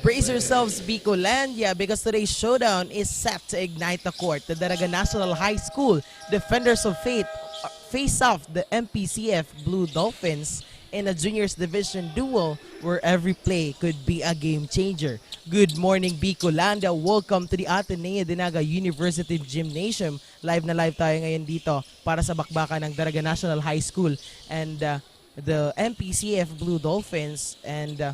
Brace yourselves, Bicolandia, because today's showdown is set to ignite the court. The Daraga National High School Defenders of Faith face off the MPCF Blue Dolphins in a juniors division duel where every play could be a game changer. Good morning, Bicolanda. Welcome to the Ateneo Dinaga University Gymnasium. Live na live tayo ngayon dito para sa bakbakan ng Daraga National High School and the MPCF Blue Dolphins. And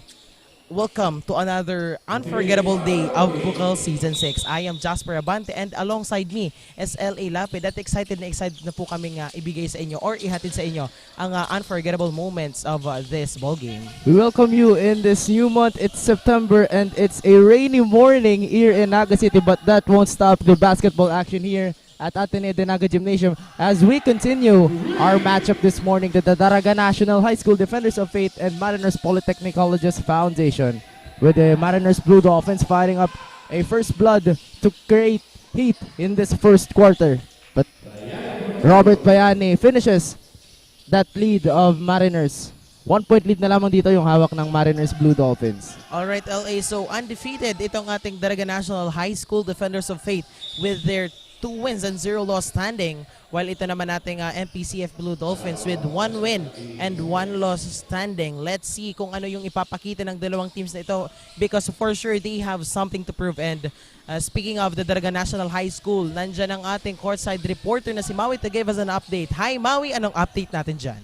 welcome to another unforgettable day of Bukal Season 6. I am Jasper Abante and alongside me is LA Lapid at excited na po kaming ibigay sa inyo or ihatid sa inyo ang unforgettable moments of this ball game. We welcome you in this new month. It's September and it's a rainy morning here in Naga City, but that won't stop the basketball action here at Ateneo Dinaga Gymnasium as we continue our matchup this morning, the Daraga National High School Defenders of Faith and Mariners Polytechnic Colleges Foundation, with the Mariners Blue Dolphins fighting up a first blood to create heat in this first quarter. But Robert Bayani finishes that lead of Mariners. 1-point lead na lamang dito yung hawak ng Mariners Blue Dolphins. Alright, LA, so undefeated itong ating Daraga National High School Defenders of Faith with their 2 wins and 0 loss standing, while ito naman nating MPCF Blue Dolphins with 1 win and 1 loss standing. Let's see kung ano yung ipapakita ng dalawang teams na ito because for sure they have something to prove. And speaking of the Daraga National High School, nandyan ang ating courtside reporter na si Maui to give us an update. Hi Maui, anong update natin dyan?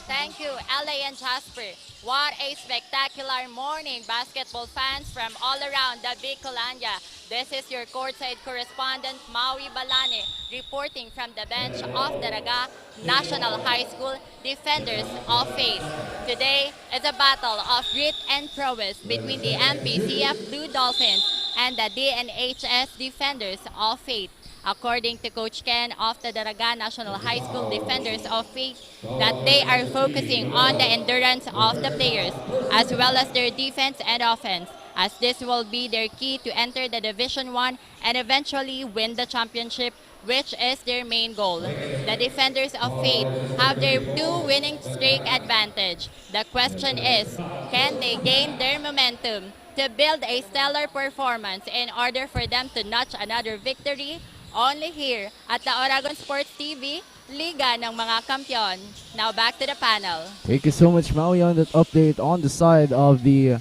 Thank you, LA and Jasper. What a spectacular morning, basketball fans from all around the Bicolania. This is your courtside correspondent, Maui Balane, reporting from the bench of Daraga National High School Defenders of Faith. Today is a battle of grit and prowess between the MPCF Blue Dolphins and the DNHS Defenders of Faith. According to Coach Ken of the Daraga National High School Defenders of Faith, that they are focusing on the endurance of the players as well as their defense and offense, as this will be their key to enter the Division 1 and eventually win the championship, which is their main goal. The Defenders of Faith have their 2 winning streak advantage. The question is, can they gain their momentum to build a stellar performance in order for them to notch another victory? Only here at the Oragon Sports TV, Liga ng mga Kampiyon. Now back to the panel. Thank you so much, Maui, on that update on the side of the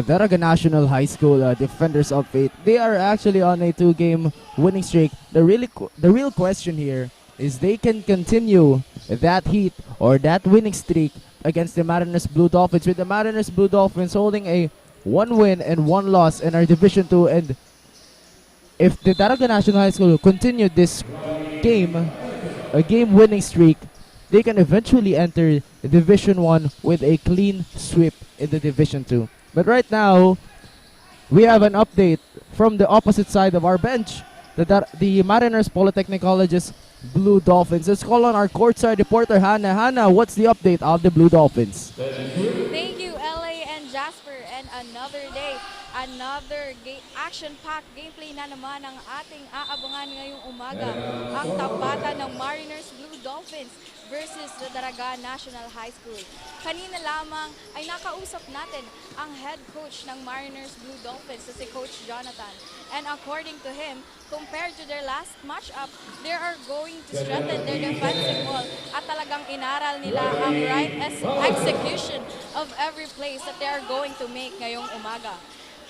Daraga National High School Defenders of Faith. They are actually on a 2-game winning streak. The real question here is they can continue that heat or that winning streak against the Mariners Blue Dolphins, with the Mariners Blue Dolphins holding a 1 win and 1 loss in our Division 2. And if the Daraga National High School continue this a game winning streak, they can eventually enter Division 1 with a clean sweep in the Division 2. But right now, we have an update from the opposite side of our bench, the Mariners Polytechnic Colleges Blue Dolphins. Let's call on our courtside reporter, Hannah. Hannah, what's the update of the Blue Dolphins? Thank you, LA and Jasper. And another day, another action-packed gameplay na naman ang ating aabangan ngayong umaga. Ang tapatan ng Mariners Blue Dolphins versus the Daraga National High School. Kanina lamang ay nakausap natin ang head coach ng Mariners Blue Dolphins, si Coach Jonathan. And according to him, compared to their last matchup, they are going to strengthen their defensive wall at talagang inaral nila ang right execution of every plays that they are going to make ngayong umaga.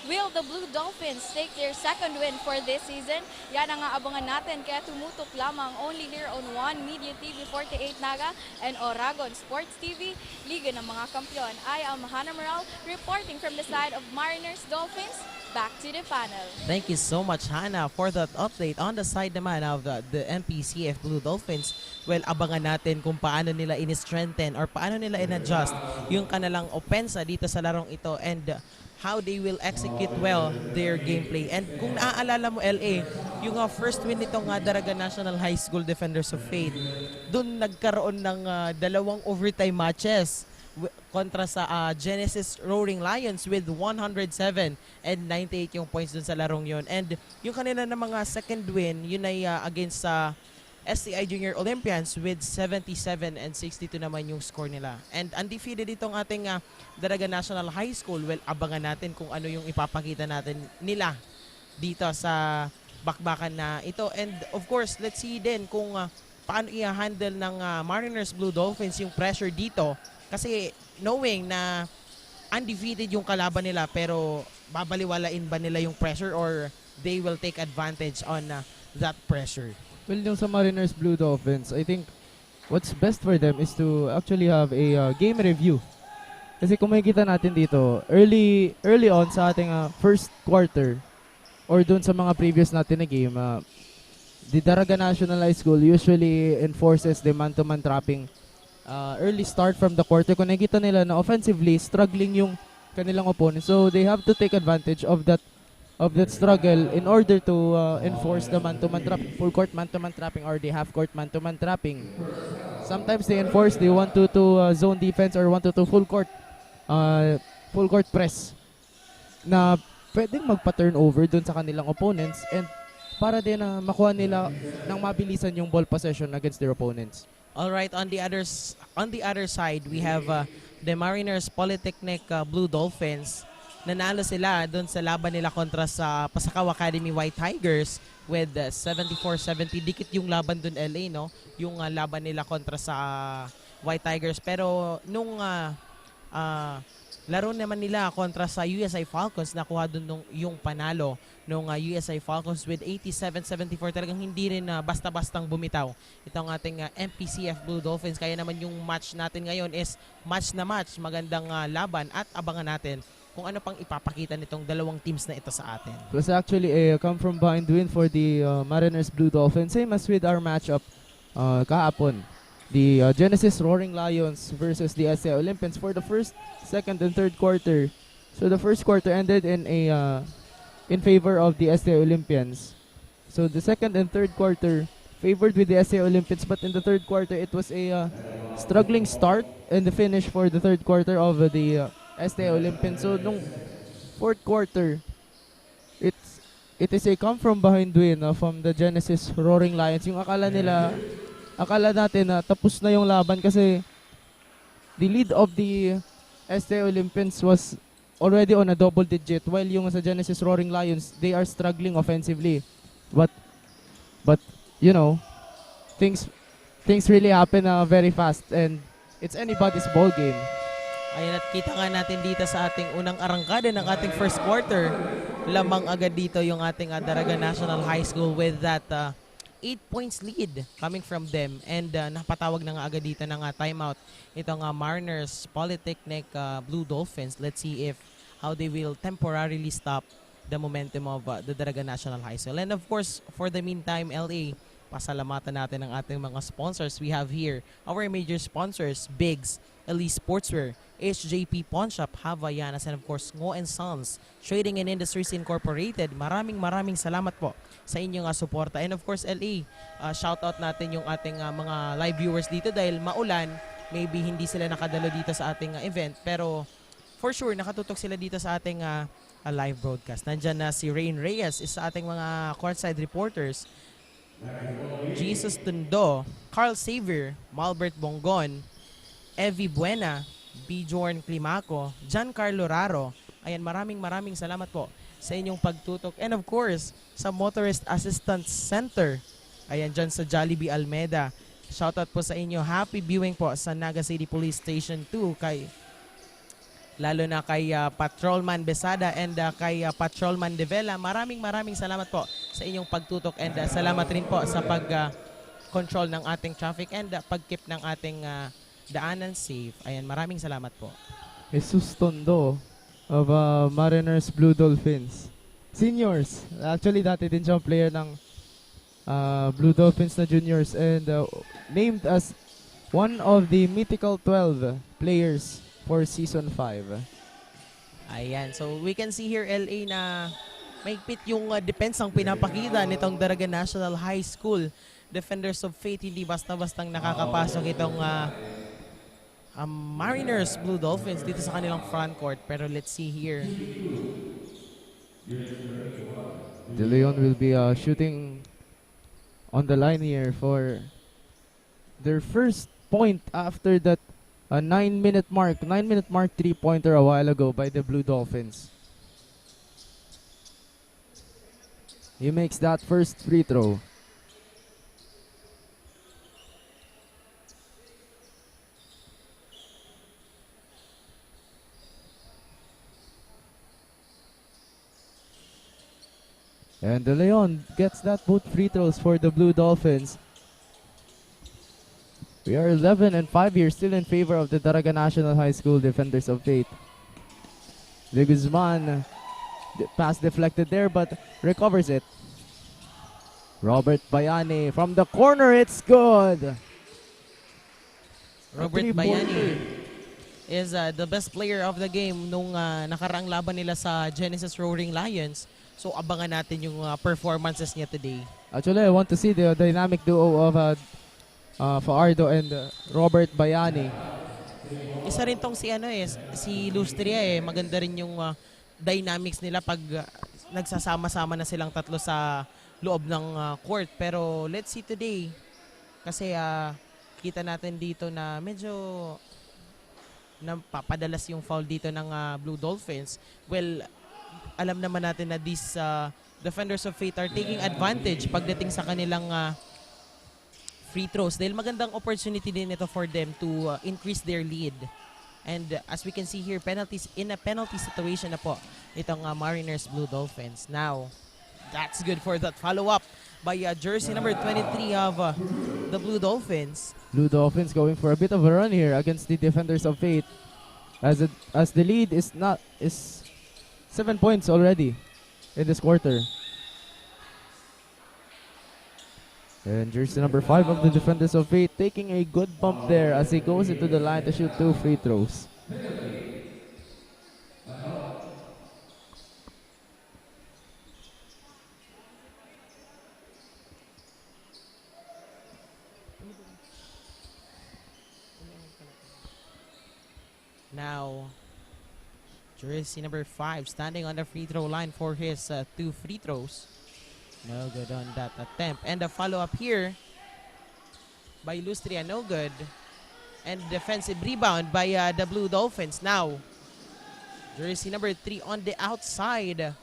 Will the Blue Dolphins take their second win for this season? Yan ang aabangan natin, kaya tumutok lamang only here on One Media TV 48 Naga and Oragon Sports TV, Liga ng mga Kampiyon. I am Hannah Moral reporting from the side of Mariners Dolphins. Back to the panel. Thank you so much, Hannah, for that update. On the side naman of the MPCF Blue Dolphins, well, abangan natin kung paano nila in-strengthen or paano nila in-adjust yung kanilang opensa dito sa larong ito and how they will execute well their gameplay. And kung naaalala mo, LA, yung first win nitong Daraga National High School Defenders of Faith, dun nagkaroon ng 2 overtime matches kontra sa Genesis Roaring Lions with 107 and 98 yung points dun sa larong yun. And yung kanila na mga second win, yun ay against sa STI Junior Olympians with 77 and 62 naman yung score nila. And undefeated itong ating Daraga National High School. Well, abangan natin kung ano yung ipapakita natin nila dito sa bakbakan na ito. And of course, let's see din kung paano i-handle ng Mariners Blue Dolphins yung pressure dito. Kasi knowing na undefeated yung kalaban nila, pero babaliwalain ba nila yung pressure or they will take advantage on that pressure? Well, yung sa Mariners Blue Dolphins, I think what's best for them is to actually have a game review. Kasi kung makikita natin dito, early on sa ating first quarter or dun sa mga previous natin na game, the Daraga National High School usually enforces the man-to-man trapping early start from the quarter. Kung nakikita nila na offensively struggling yung kanilang opponent, so they have to take advantage of that struggle in order to enforce the man-to-man trapping, full court man-to-man trapping or the half court man-to-man trapping. Sometimes they enforce the 1-2-2 zone defense or 1-2-2 full court press na pwedeng magpa-turnover dun sa kanilang opponents and para din na makuha nila ng mabilisan yung ball possession against their opponents. All right, on the other side, we have the Mariners Polytechnic Blue Dolphins. Nanalo sila doon sa laban nila kontra sa Pasakaw Academy White Tigers with 74-70. Dikit yung laban doon, LA, no? Yung laban nila kontra sa White Tigers. Pero nung laro naman nila kontra sa USI Falcons, nakuha doon yung panalo nung USI Falcons with 87-74. Talagang hindi rin basta-bastang bumitaw itong ating MPCF Blue Dolphins. Kaya naman yung match natin ngayon is match na match. Magandang laban at abangan natin kung ano pang ipapakita nitong dalawang teams na ito sa atin. It was actually a come-from-behind win for the Mariners Blue Dolphins. Same as with our matchup kahapon. The Genesis Roaring Lions versus the STI Olympians for the first, second, and third quarter. So the first quarter ended in favor of the STI Olympians. So the second and third quarter favored with the STI Olympians, but in the third quarter it was a struggling start and the finish for the third quarter of the STI Olympians. So nung fourth quarter, it is a come from behind win from the Genesis Roaring Lions. Yung akala natin na tapos na yung laban kasi the lead of the STI Olympians was already on a double digit, while yung sa Genesis Roaring Lions, they are struggling offensively. But you know, things really happen very fast and it's anybody's ball game. Ayan, at kita nga natin dito sa ating unang arangkada ng ating first quarter. Lamang agad dito yung ating Daraga National High School with that 8 points lead coming from them. And napatawag na nga agad dito ng timeout itong Mariners Polytechnic Blue Dolphins. Let's see how they will temporarily stop the momentum of the Daraga National High School. And of course, for the meantime, LA, pasalamatan natin ang ating mga sponsors. We have here our major sponsors, Biggs, Elise Sportswear, HJP Pawn Shop, Havaianas, and of course, Ngo & Sons, Trading and Industries Incorporated. Maraming salamat po sa inyong suporta. And of course, LA, shoutout natin yung ating mga live viewers dito dahil maulan. Maybe hindi sila nakadalo dito sa ating event, pero for sure, nakatutok sila dito sa ating live broadcast. Nandyan na si Rain Reyes, isa sa ating mga courtside reporters. Jesus Tundo, Carl Xavier, Malbert Bongon, Evie Buena, Bjorn Climaco, Giancarlo Raro. Ayan, maraming salamat po sa inyong pagtutok. And of course, sa Motorist Assistance Center. Ayan, dyan sa Jollibee Almeda. Shoutout po sa inyo. Happy viewing po sa Naga City Police Station 2 lalo na kay Patrolman Besada and kay Patrolman De Vela. Maraming salamat po sa inyong pagtutok and salamat rin po sa pag-control ng ating traffic and pag-keep ng ating daanan safe. Ayan, maraming salamat po. Jesus Tondo of Mariners Blue Dolphins. Seniors. Actually, dati din siyang player ng Blue Dolphins na juniors and named as one of the mythical 12 players for Season 5. Ayan, so we can see here, LA, na mahigpit yung depensang pinapakita nitong Daraga National High School. Defenders of Fate, hindi basta-bastang nakakapasok itong Mariners Blue Dolphins dito sa kanilang front court. Pero let's see here. De Leon will be shooting on the line here for their first point after that 9-minute mark 3-pointer a while ago by the Blue Dolphins. He makes that first free throw. And De Leon gets that both free throws for the Blue Dolphins. We are 11-5 here, still in favor of the Daraga National High School Defenders of Fate. De Guzman, pass deflected there but recovers it. Robert Bayani from the corner, it's good. Robert Bayani is the best player of the game nung nakaraang laban nila sa Genesis Roaring Lions. So abangan natin yung performances niya today. Actually, I want to see the dynamic duo of Faardo and Robert Bayani. Isa rin tong si Lustria maganda rin yung dynamics nila pag nagsasama-sama na silang tatlo sa loob ng court. Pero let's see today kasi kita natin dito na medyo napapadalas yung foul dito ng Blue Dolphins. Well, alam naman natin na these Defenders of Fate are taking advantage pagdating sa kanilang free throws dahil magandang opportunity din ito for them to increase their lead. And as we can see here, penalties in a penalty situation na po itong Mariners Blue Dolphins. Now, that's good for that follow-up by jersey number 23 of the Blue Dolphins. Blue Dolphins going for a bit of a run here against the Defenders of Fate as the lead is 7 points already in this quarter. And jersey number 5 of the Defenders of Fate taking a good bump there as he goes into the line to shoot 2 free throws. Now, jersey number 5 standing on the free throw line for his 2 free throws. No good on that attempt. And a follow-up here by Lustria, no good. And defensive rebound by the Blue Dolphins. Now, jersey number 3 on the outside.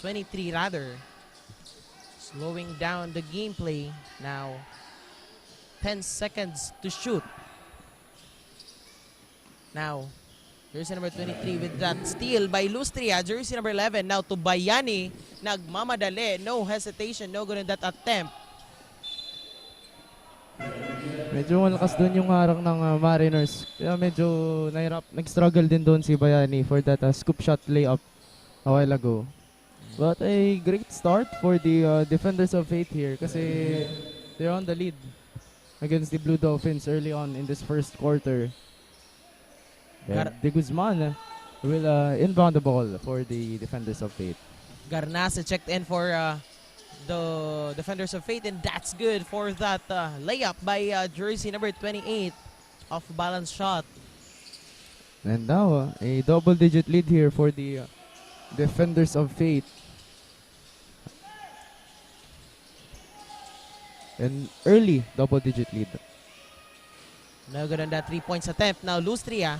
23 rather. Slowing down the gameplay. Now, 10 seconds to shoot. Now, jersey number 23 with that steal by Lustria. Jersey number 11 now to Bayani. Nagmamadali. No hesitation. No good in that attempt. Medyo malakas doon yung harang ng Mariners. Kaya medyo nag-struggle din doon si Bayani for that scoop shot layup a while ago. But a great start for the Defenders of Fate here kasi they're on the lead against the Blue Dolphins early on in this first quarter. De Guzman will inbound the ball for the Defenders of Fate. Garnase checked in for the Defenders of Fate, and that's good for that layup by jersey number 28 off balance shot. And now a double-digit lead here for the Defenders of Fate. An early double-digit lead. No good on that 3 points attempt. Now Lustria,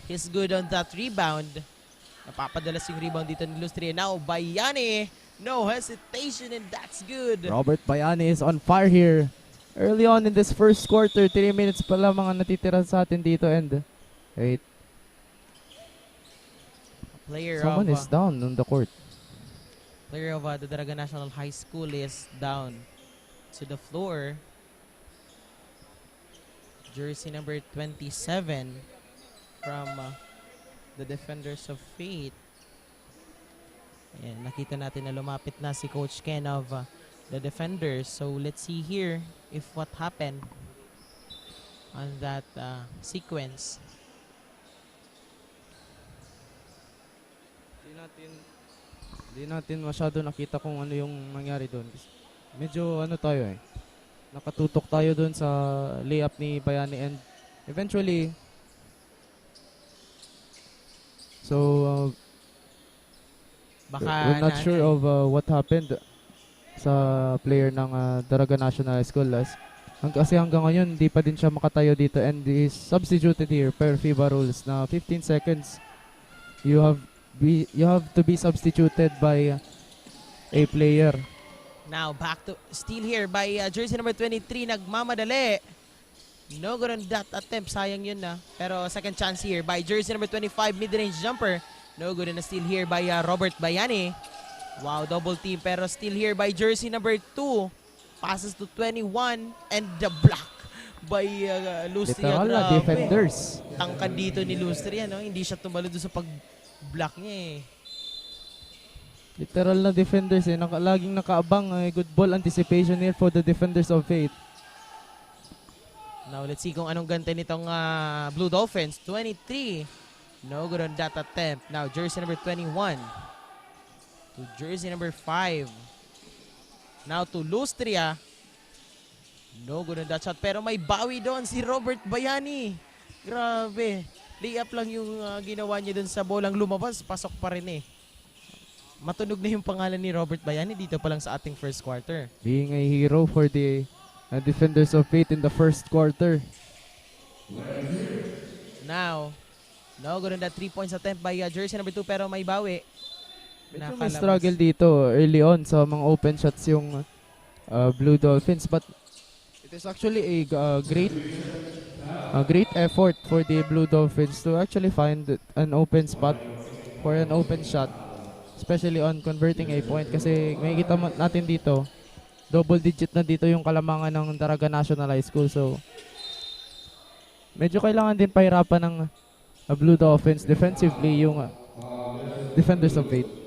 he's good on that rebound. Napapadalas yung rebound dito ni Lustria. Now Bayani, no hesitation, and that's good. Robert Bayani is on fire here. Early on in this first quarter, 3 minutes pa lang mga natitira sa atin dito, and wait, someone is down on the court. Player of the Daraga National High School is down to the floor. Jersey number 27 from the Defenders of Fate. And nakita natin na lumapit na si Coach Ken of the Defenders. So let's see here if what happened on that sequence. Di natin masyado nakita kung ano yung nangyari doon. Medyo tayo nakatutok tayo doon sa layup ni Bayani, and eventually Baka we're not sure of what happened. sa player ng Daraga National High School. Kasi hanggang ngayon, hindi pa din siya makatayo dito and is substituted here per FIBA rules na 15 seconds. You have to be substituted by a player. Now, back to steal here by jersey number 23. Nagmamadali. No good on that attempt. Sayang yun na. Pero second chance here by jersey number 25. Mid-range jumper. No good on a steal here by Robert Bayani. Wow, double team. Pero steal here by jersey number 2. Passes to 21. And the block by Lustria. Literal na defenders. Tangkad dito ni Lustria. No? Hindi siya tumalo doon sa pag-block niya eh. Literal na defenders eh. Laging nakaabang. Good ball anticipation here for the defenders of Fate. Now, let's see kung anong gante nitong Blue Dolphins. 23. No good on that attempt. Now, jersey number 21. To jersey number 5. Now to Lustria. No good on that shot. Pero may bawi doon si Robert Bayani. Grabe. Layup lang yung ginawa niya doon sa bolang lumabas. Pasok pa rin eh. Matunog na yung pangalan ni Robert Bayani dito pa lang sa ating first quarter. Being a hero for the defenders of Fate in the first quarter. Now, no good on that 3 points attempt by jersey number 2 pero may bawi. Medyo may struggle dito early on sa mga open shots yung Blue Dolphins, but it is actually a great effort for the Blue Dolphins to actually find an open spot for an open shot, especially on converting a point kasi makikita natin dito double digit na dito yung kalamangan ng Daraga National High School, so medyo kailangan din pahirapan ng Blue Dolphins defensively yung defenders of Fate.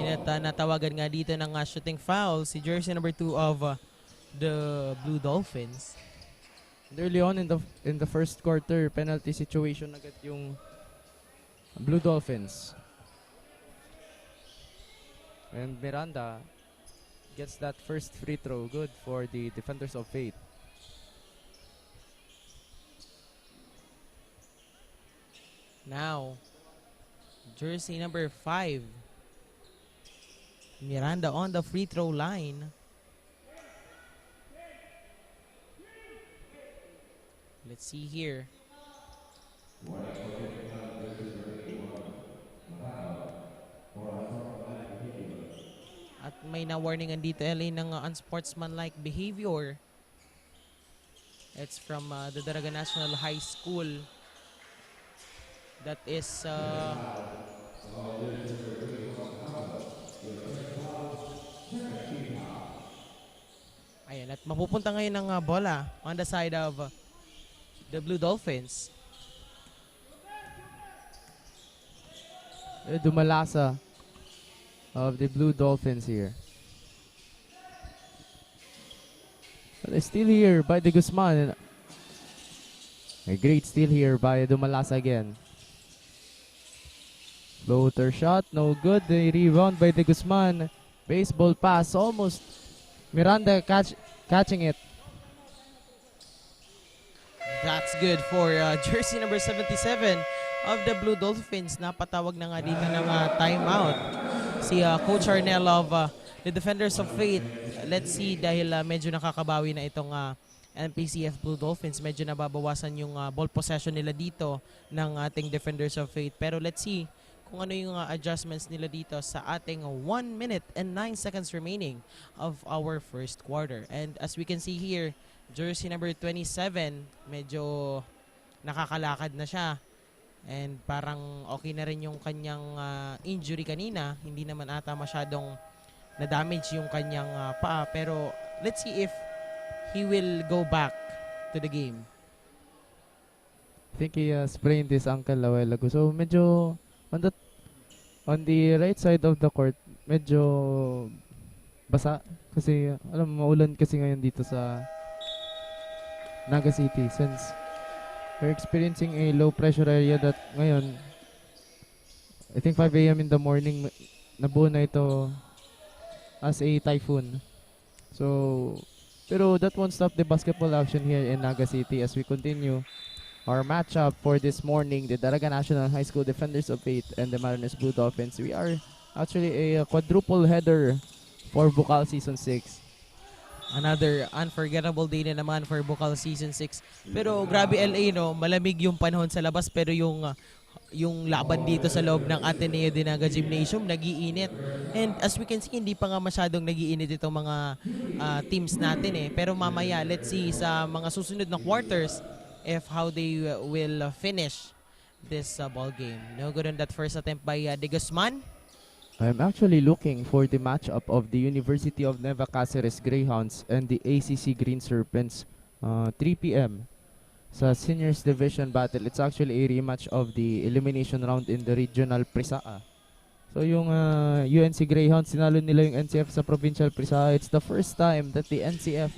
At natawagan nga dito ng shooting foul si jersey number 2 of the Blue Dolphins. And early on in the first quarter, penalty situation agad yung Blue Dolphins. And Miranda gets that first free throw, good for the defenders of Fate. Now, jersey number 5. Miranda on the free throw line. Let's see here. At may na-warningan dito LA ng unsportsmanlike behavior. It's from the Daraga National High School. That is ayan, at mapupunta ngayon ng bola on the side of the Blue Dolphins. Dumalasa of the Blue Dolphins here. But still here by the Guzman. A great steal here by Dumalasa again. Floater shot, no good. The rebound by the Guzman. Baseball pass, almost. Miranda catching it. That's good for jersey number 77 of the Blue Dolphins. Napatawag na nga dito ng timeout si Coach Arnel of the Defenders of Fate. Let's see, dahil medyo nakakabawi na itong NPCF Blue Dolphins. Medyo nababawasan yung ball possession nila dito ng ating Defenders of Fate. Pero let's see kung ano yung adjustments nila dito sa ating 1 minute and 9 seconds remaining of our first quarter. And as we can see here, jersey number 27, medyo nakakalakad na siya. And parang okay na rin yung kanyang injury kanina. Hindi naman ata masyadong na-damage yung kanyang paa. Pero let's see if he will go back to the game. I think he sprained his ankle a while ago. So medyo on the right side of the court, medyo basa. Kasi alam mo, maulan kasi ngayon dito sa Naga City since we're experiencing a low pressure area that ngayon, I think 5 a.m. in the morning, nabuo na ito as a typhoon. So, pero that won't stop the basketball action here in Naga City as we continue our matchup for this morning, the Daraga National High School Defenders of Fate and the Mariners Blue Dolphins. We are actually a quadruple header for Bukal Season 6. Another unforgettable day na naman for Bukal Season 6. Pero grabe LA, no, malamig yung panahon sa labas pero yung laban dito sa loob ng Ateneo Dinaga Gymnasium nagiinit. And as we can see, hindi pa nga masyadong nagiinit itong mga teams natin eh. Pero mamaya, let's see sa mga susunod na quarters if how they will finish this ball game. No good on that first attempt by De Guzman. I'm actually looking for the matchup of the University of Nueva Cáceres Greyhounds and the ACC Green Serpents 3 p.m. sa Seniors Division Battle. It's actually a rematch of the elimination round in the Regional Prisaa. So yung UNC Greyhounds, sinalo nila yung NCF sa Provincial Prisaa. It's the first time that the NCF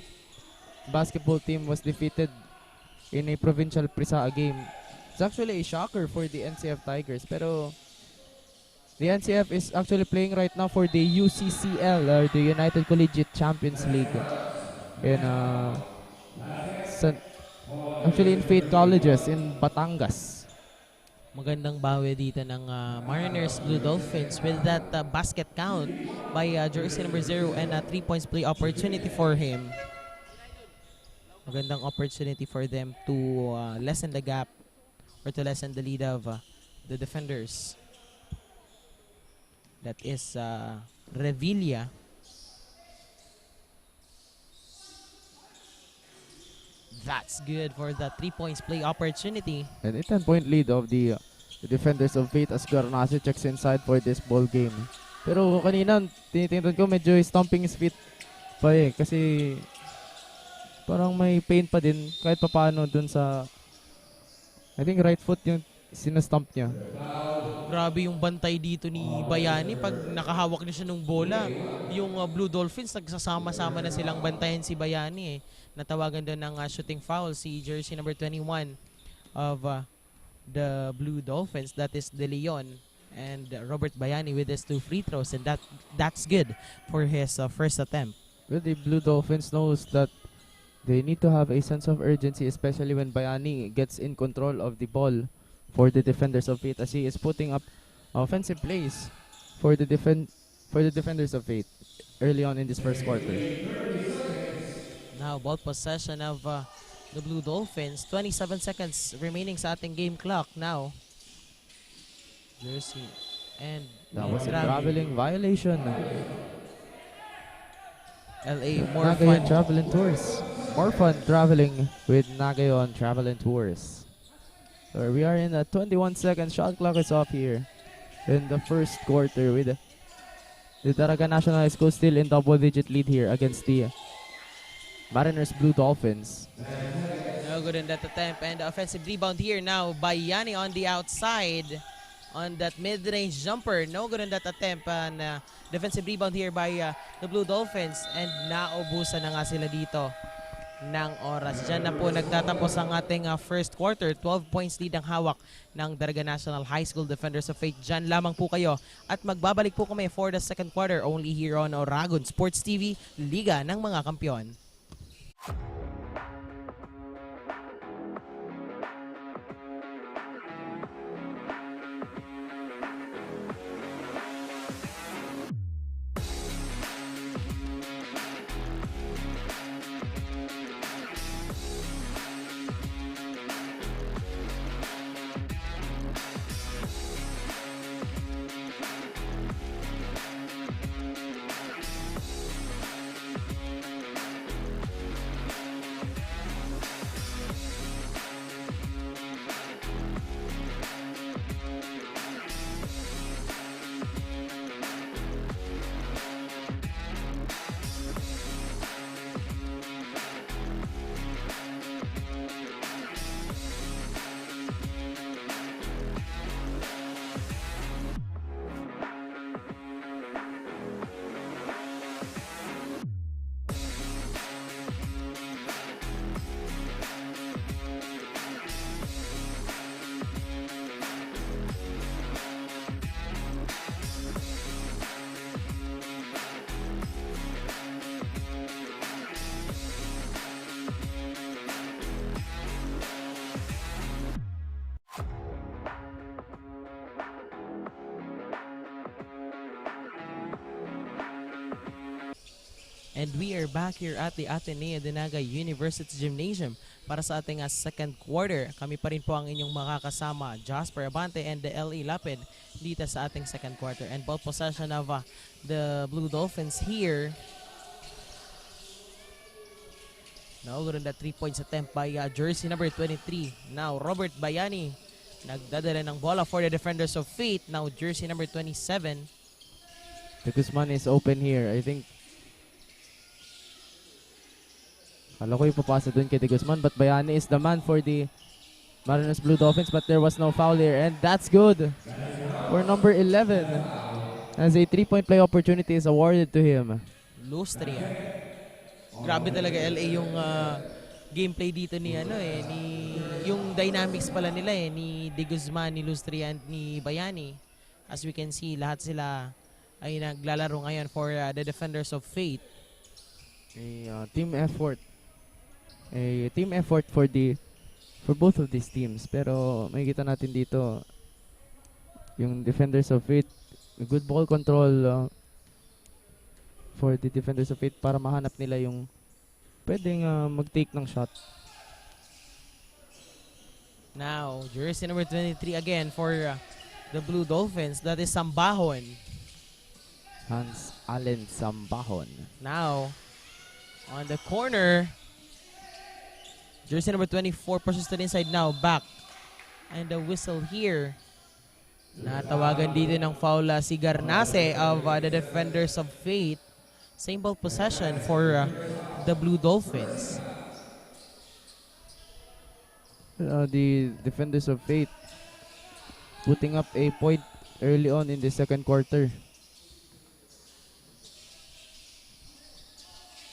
basketball team was defeated in a Provincial Prisaa game. It's actually a shocker for the NCF Tigers, pero the NCF is actually playing right now for the UCCL, or the United Collegiate Champions League, in actually in Faith Colleges in Batangas. Magandang bawi dito ng Mariners Blue Dolphins with that basket count by jersey number 0 and a 3 points play opportunity for him. Magandang opportunity for them to lessen the gap or to lessen the lead of the defenders. That is Revilla. That's good for the 3 points play opportunity. And a 10-point lead of the defenders of Faith as Garnasi checks inside for this ball game. Pero kanina, tinitingnan ko medyo stomping his feet pa eh. Kasi parang may pain pa din kahit papaano dun sa, I think right foot yung sinastomp niya. Grabe yung bantay dito ni Bayani pag nakahawak na siya ng bola. Yung Blue Dolphins, nagsasama-sama na silang bantayan si Bayani eh. Natawagan doon ng shooting foul si jersey number 21 of the Blue Dolphins. That is De Leon and Robert Bayani with his 2 free throws, and that's good for his first attempt. Well, the Blue Dolphins knows that they need to have a sense of urgency, especially when Bayani gets in control of the ball for the defenders of Faith, as he is putting up offensive plays for the defenders of Faith early on in this first quarter. Now, ball possession of the Blue Dolphins. 27 seconds remaining sa ating game clock now. Jersey. And That was a traveling violation. LA, more Nagayon fun. Travel and Tours. More fun traveling with Nagayon Travel and Tours. So we are in a 21 second shot clock is off here in the first quarter with the Daraga National High School still in double-digit lead here against the Mariners Blue Dolphins. No good in that attempt, and the offensive rebound here now by Yanni on the outside on that mid-range jumper. No good in that attempt, and defensive rebound here by the Blue Dolphins, and naubusan na nga sila dito ng oras. Diyan na po nagtatapos ang ating first quarter. 12 points lead ang hawak ng Daraga National High School Defenders of Faith. Diyan lamang po kayo at magbabalik po kami for the second quarter only here on Oragon Sports TV, Liga ng mga Kampiyon. And we are back here at the Ateneo de Naga University Gymnasium para sa ating second quarter. Kami pa rin po ang inyong makakasama, Jasper Abante and the LA Lapid dito sa ating second quarter. And ball possession of the Blue Dolphins here. Now, on that 3 points attempt by jersey number 23. Now, Robert Bayani nagdadala ng bola for the defenders of Fate. Now, jersey number 27. The Guzman is open here. I think kala ko ipapasa dun kay De Guzman, but Bayani is the man for the Mariners Blue Dolphins, but there was no foul here, and that's good for number 11 as a 3-point play opportunity is awarded to him. Lustria. Grabe talaga LA yung gameplay dito ni yung dynamics pala nila ni De Guzman, ni Lustria, and ni Bayani. As we can see, lahat sila ay naglalaro ngayon for the defenders of Fate. A team effort. A team effort for both of these teams. Pero makikita natin dito yung defenders of Fate, good ball control for the defenders of Fate para mahanap nila yung pwedeng mag-take ng shot. Now, jersey number 23 again for the Blue Dolphins. That is Sambahon. Hans Allen Sambahon. Now, on the corner, jersey number 24 pushes to the inside now, back. And the whistle here. Natawagan dito ng foul si Garnase of the defenders of Fate. Same ball possession for the Blue Dolphins. The defenders of Fate putting up a point early on in the second quarter.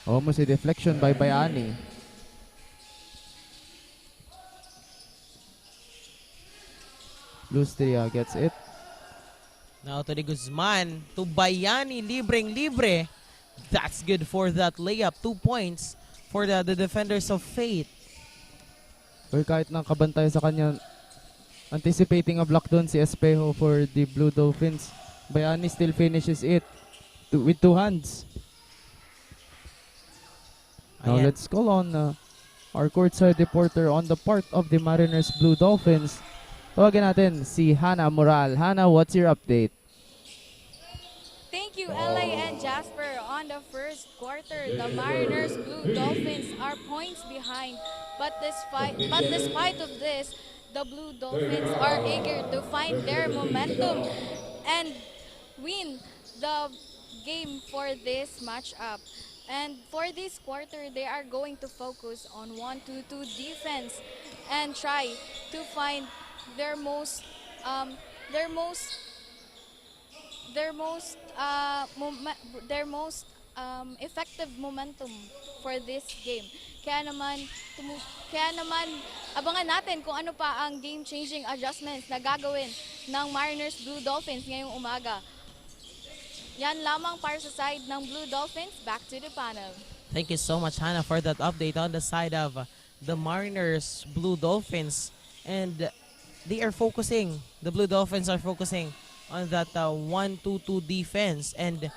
Almost a deflection by Bayani. Lustria gets it. Now to the Guzman, to Bayani, libreng-libre. That's good for that layup. 2 points for the defenders of Fate. Or kahit nang kabantay sa kanya, anticipating a block doon si Espejo for the Blue Dolphins. Bayani still finishes it with 2 hands. Now Ayan. let's call on our courtside reporter on the part of the Mariners Blue Dolphins. Tawagan natin si Hannah Moral. Hannah, what's your update? Thank you, LA and Jasper. On the first quarter, the Mariners Blue Dolphins are points behind. But despite of this, the Blue Dolphins are eager to find their momentum and win the game for this matchup. And for this quarter, they are going to focus on 1-2-2 defense and try to find their most effective momentum for this game. Kaya naman abangan natin kung ano pa ang game-changing adjustments na gagawin ng Mariners Blue Dolphins ngayong umaga. Yan lamang para sa side ng Blue Dolphins. Back to the panel. Thank you so much, Hannah, for that update on the side of the Mariners Blue Dolphins. And they are focusing, the Blue Dolphins are focusing on that 1-2-2 defense. And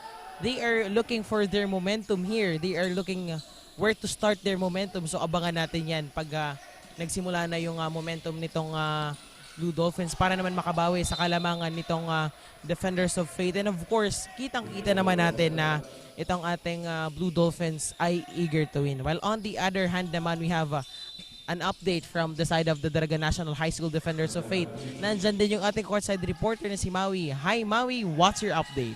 they are looking for their momentum here. They are looking where to start their momentum. So abangan natin yan pag nagsimula na yung momentum nitong Blue Dolphins para naman makabawi sa kalamangan nitong defenders of Fate. And of course, kitang-kita naman natin na itong ating Blue Dolphins ay eager to win. While on the other hand naman, we have an update from the side of the Daraga National High School Defenders of Fate. Nandyan din yung ating courtside reporter na si Maui. Hi Maui, what's your update?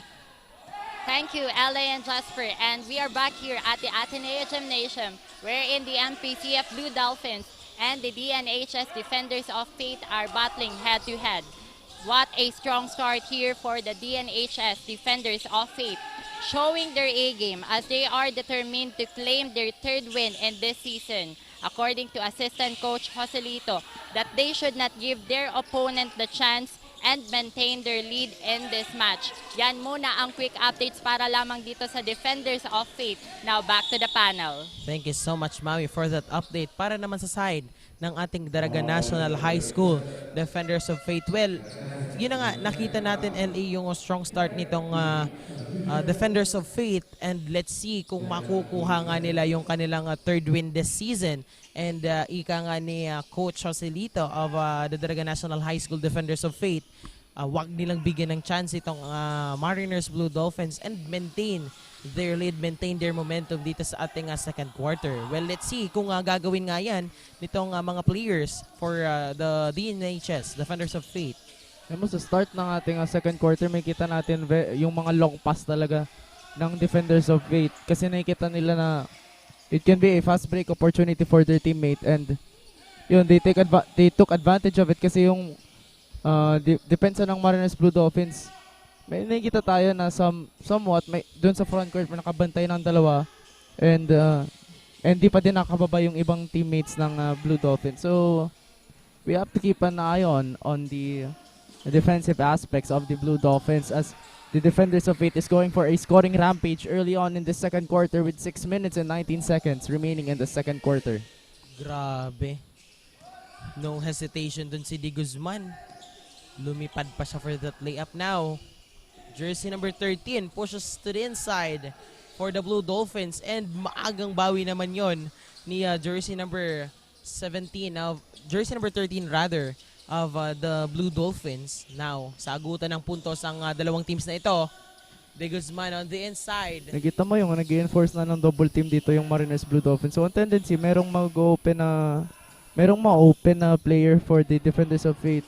Thank you, LA and Jasper. And we are back here at the Ateneo Gymnasium, wherein the MPCF Blue Dolphins and the DNHS Defenders of Fate are battling head-to-head. What a strong start here for the DNHS Defenders of Fate, showing their A-game as they are determined to claim their third win in this season. According to Assistant Coach Joselito, that they should not give their opponent the chance and maintain their lead in this match. Yan muna ang quick updates para lamang dito sa Defenders of Fate. Now back to the panel. Thank you so much, Maui, for that update. Para naman sa side ng ating Daraga National High School Defenders of Faith. Well, yun na nga, nakita natin LA yung strong start nitong Defenders of Faith, and let's see kung makukuha nga nila yung kanilang third win this season. And ika nga ni Coach Joselito of the Daraga National High School Defenders of Faith, wag nilang bigyan ng chance itong Mariners Blue Dolphins and maintain their lead, maintain their momentum dito sa ating second quarter. Well, let's see kung gagawin nga yan nitong mga players for the DNHS, Defenders of Faith. Mo sa start ng ating second quarter, may kita natin yung mga long pass talaga ng Defenders of Faith. Kasi nakikita nila na it can be a fast break opportunity for their teammate, and yun, they took advantage of it kasi yung depensa ng Mariners Blue Dolphins, may nakikita tayo na somewhat may doon sa front court may nakabantay ng dalawa, and di pa din nakababa yung ibang teammates ng Blue Dolphins. So we have to keep an eye on the defensive aspects of the Blue Dolphins, as the Defenders of Faith is going for a scoring rampage early on in the second quarter with 6 minutes and 19 seconds remaining in the second quarter. Grabe. No hesitation dun si Di Guzman. Lumipad pa siya for that layup now. Jersey number 13 pushes to the inside for the Blue Dolphins, and maagang bawi naman yon ni jersey number 13 rather of the Blue Dolphins. Now, sa agutan ng puntos ang dalawang teams na ito. De Guzman on the inside. Nakita mo yung nag-enforce na ng double team dito yung Mariners Blue Dolphins. So, ang tendency, merong ma-open na player for the Defenders of Faith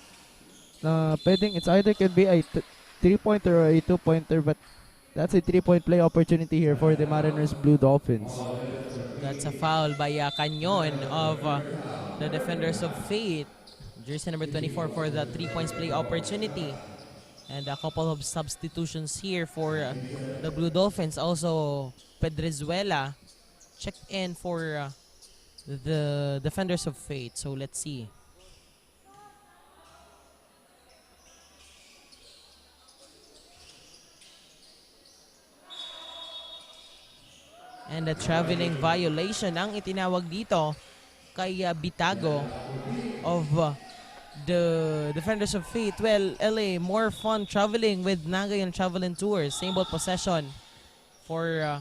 na pwedeng, it's either can be a 3-pointer or a 2-pointer, but that's a 3-point play opportunity here for the Mariners Blue Dolphins. That's a foul by Canyon of the Defenders of Faith. Jersey number 24 for the 3 points play opportunity. And a couple of substitutions here for the Blue Dolphins. Also, Pedrezuela checked in for the Defenders of Faith. So let's see. And a traveling violation ang itinawag dito kay Bitago of the Defenders of Faith. Well, LA, more fun traveling with Nagayan Travel and Tours. Same ball possession for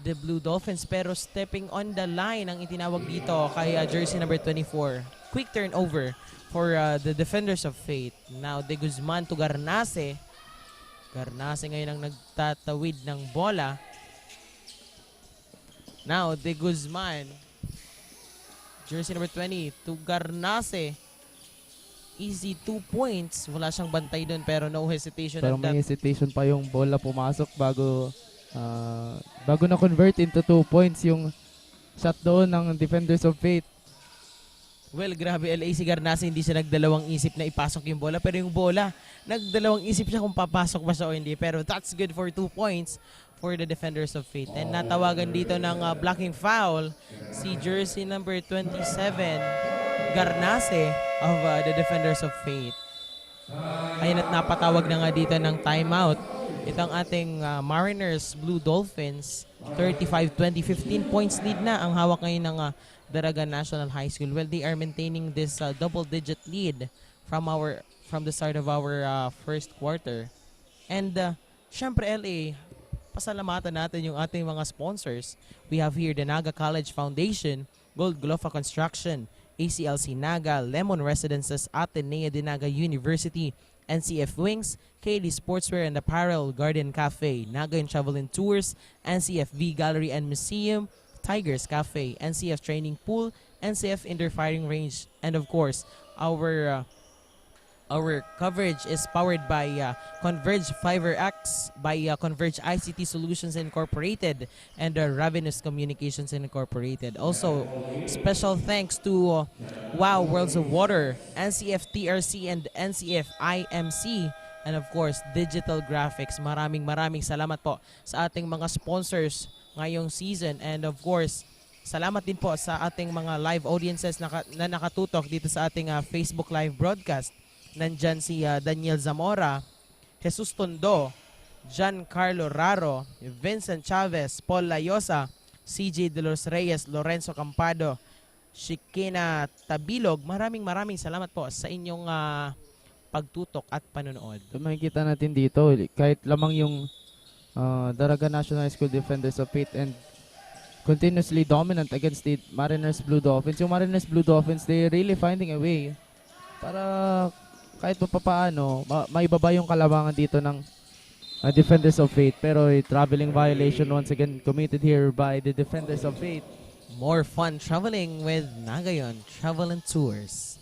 the Blue Dolphins. Pero stepping on the line ang itinawag dito kay jersey number 24. Quick turnover for the Defenders of Faith. Now, De Guzman to Garnase. Garnase ngayon ang nagtatawid ng bola. Now, De Guzman. Jersey number 20 to Garnase. Easy 2 points. Wala siyang bantay doon pero no hesitation. Pero may hesitation pa yung bola pumasok bago na-convert into 2 points yung shot doon ng Defenders of Faith. Well, grabe LA, si Garnase hindi siya nagdalawang isip na ipasok yung bola, pero yung bola, nagdalawang isip siya kung papasok ba siya o hindi. Pero that's good for 2 points for the Defenders of Faith. And natawagan dito ng blocking foul si jersey number 27, Garnase of the Defenders of Faith. Ayun, at napatawag na nga dito ng timeout. Itong ating Mariners Blue Dolphins, 35-20, 15 points lead na ang hawak ngayon ng Daraga National High School. Well, they are maintaining this double-digit lead from the start of our first quarter. And syempre LA, pasalamatan natin yung ating mga sponsors. We have here the Naga College Foundation, Gold Glofa Construction, ACLC Naga, Lemon Residences, Ateneo de Naga University, NCF Wings, KD Sportswear and Apparel, Garden Cafe, Naga and Travel and Tours, NCFV Gallery and Museum, Tigers Cafe, NCF Training Pool, NCF Indoor Firing Range, and of course, our coverage is powered by Converge Fiber X, by Converge ICT Solutions Incorporated, and Ravenous Communications Incorporated. Also, special thanks to Wow Worlds of Water, NCF TRC, and NCF IMC, and of course, Digital Graphics. Maraming salamat po sa ating mga sponsors ngayong season. And of course, salamat din po sa ating mga live audiences na nakatutok dito sa ating Facebook live broadcast. Nandyan si Daniel Zamora, Jesus Tondo, Giancarlo Raro, Vincent Chavez, Paul Layosa, CJ De Los Reyes, Lorenzo Campado, Shikina Tabilog. Maraming salamat po sa inyong pagtutok at panonood. So makikita natin dito, kahit lamang yung Daraga National High School Defenders of Faith and continuously dominant against the Mariners Blue Dolphins. Yung Mariners Blue Dolphins, they really finding a way para kahit pa paano, maibaba yung kalabangan dito ng Defenders of Faith. Pero a traveling violation once again committed here by the Defenders of Faith. More fun traveling with Nagayon Travel and Tours.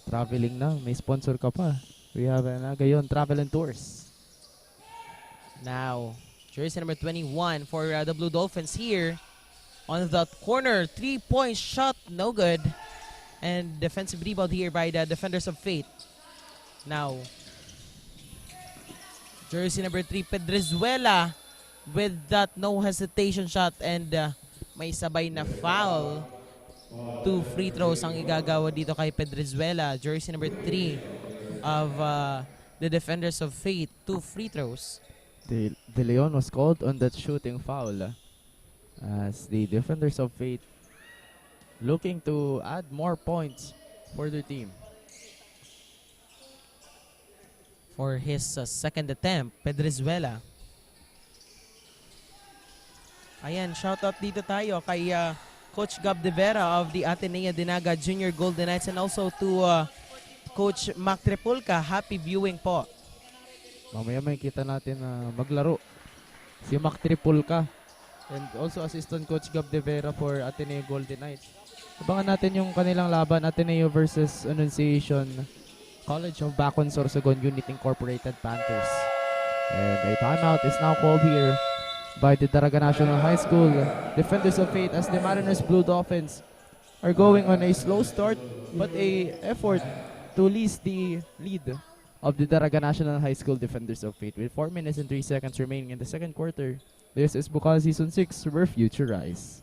Traveling na, may sponsor ka pa. We have Nagayon Travel and Tours. Now, jersey number 21 for the Blue Dolphins here. On the corner, 3-point shot, no good. And defensive rebound here by the Defenders of Faith. Now, jersey number 3, Pedrezuela with that no hesitation shot and may sabay na foul. 2 free throws ang igagawa dito kay Pedrezuela. Jersey number 3 of the Defenders of Faith. 2 free throws. De Leon was called on that shooting foul as the Defenders of Faith looking to add more points for their team. For his second attempt, Pedrezuela. Ayan, shoutout dito tayo kay Coach Gab De Vera of the Ateneo Dinaga Junior Golden Knights and also to Coach Mac Tripulca. Happy viewing po. Mamaya may kita natin na maglaro si Mac Tripulca and also Assistant Coach Gab De Vera for Ateneo Golden Knights. Abangan natin yung kanilang laban, Ateneo versus Annunciation College of Bacon Sorsogon Unit Incorporated Panthers. And a timeout is now called here by the Daraga National High School Defenders of Faith as the Mariners Blue Dolphins are going on a slow start but a effort to lease the lead of the Daraga National High School Defenders of Faith with 4 minutes and 3 seconds remaining in the second quarter. This is Bukal Season 6, where future rise.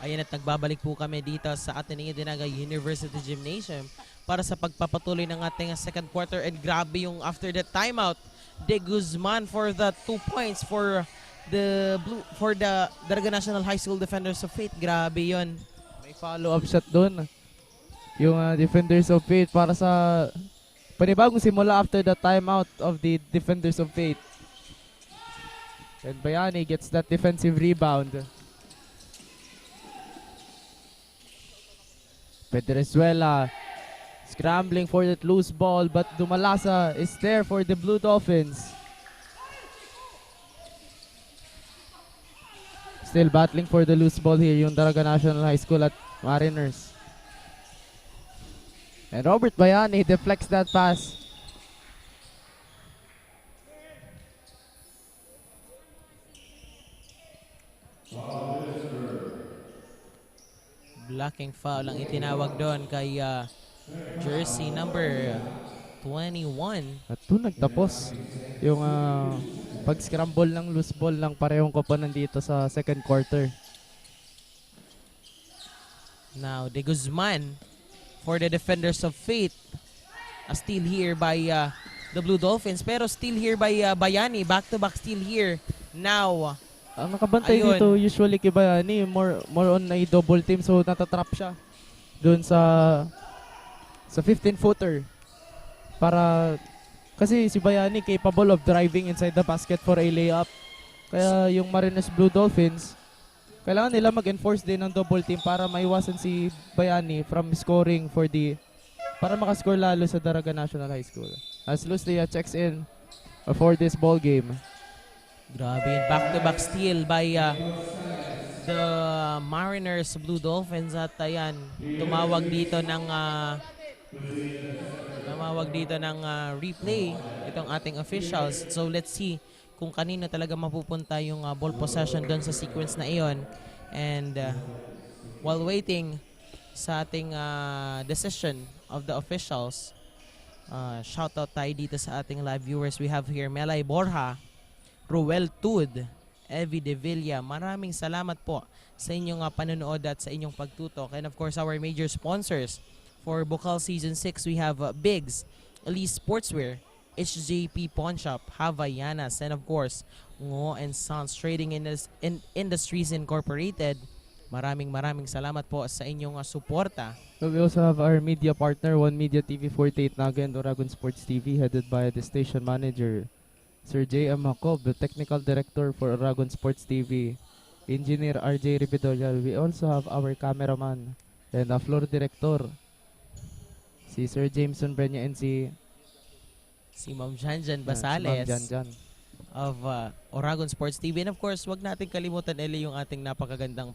Ayan at nagbabalik po kami dito sa Ateneo Dinaga University Gymnasium para sa pagpapatuloy ng ating second quarter. And grabe yung after the timeout, De Guzman for the 2 points for the Daraga National High School Defenders of Faith. Grabe yon. May follow-up shot doon. Yung Defenders of Faith para sa panibagong simula after the timeout of the Defenders of Faith. And Bayani gets that defensive rebound. Pedrezuela scrambling for that loose ball, but Dumalasa is there for the Blue Dolphins. Still battling for the loose ball here yung Daraga National High School at Mariners. And Robert Bayani deflects that pass. Blocking foul ang itinawag doon kay jersey number 21. At doon nagtapos yung pag-scramble ng loose ball ng parehong koponan dito sa second quarter. Now, De Guzman for the Defenders of Faith. A steal here by the Blue Dolphins. Pero steal here by Bayani. Back-to-back steal here. Now, Ang nakabantay ayun, dito usually kay Bayani, more on a double team, so natatrap siya doon sa 15-footer. Para kasi si Bayani capable of driving inside the basket for a layup. Kaya yung Mariners Blue Dolphins, kailangan nila mag-enforce din ng double team para maiwasan si Bayani from scoring para makascore lalo sa Daraga National High School. As Lucia checks in for this ball game. grabe yun. Back-to-back steal by the Mariners Blue Dolphins. At ayan, tumawag dito ng Tumawag dito ng replay itong ating officials. So let's see kung kanino talaga mapupunta yung ball possession doon sa sequence na iyon. And while waiting sa ating decision of the officials, shoutout tayo dito sa ating live viewers. We have here Melay Borja, Ruel Tud, Evie De Villa. Maraming salamat po sa inyong panonood at sa inyong pagtutok. And of course, our major sponsors for Bukal Season 6, we have Biggs, Elise Sportswear, HJP Pawn Shop, Havaianas, and of course, Ngo and Sons Trading Industries Incorporated. Maraming salamat po sa inyong suporta. So we also have our media partner, One Media TV 48 Naga and Oragon Sports TV, headed by the station manager, Sir J.M. Jacob, the technical director for Oragon Sports TV, Engineer R.J. Ribedoya. We also have our cameraman and floor director, si Sir Jameson Brenya and si Ma'am Janjan Ma'am Basales Janjan. of Oragon Sports TV. And of course, wag natin kalimutan, Eli, yung ating napakagandang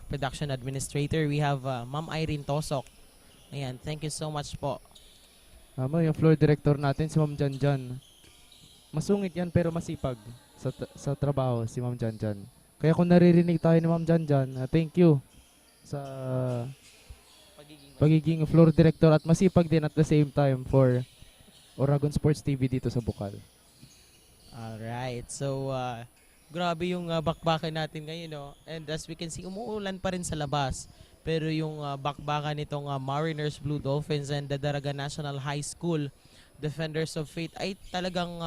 production administrator. We have Ma'am Irene Tosok. Ayan, thank you so much po. Yung floor director natin, si Ma'am Janjan. Masungit yan pero masipag sa trabaho, si Ma'am Janjan. Kaya kung naririnig tayo ni Ma'am Janjan, thank you sa pagiging floor director at masipag din at the same time for Oragon Sports TV dito sa Bukal. Alright, so grabe yung bakbakan natin ngayon, no? And as we can see, umuulan pa rin sa labas. Pero yung bakbakan nitong Mariners Blue Dolphins and the Daraga National High School Defenders of Faith ay talagang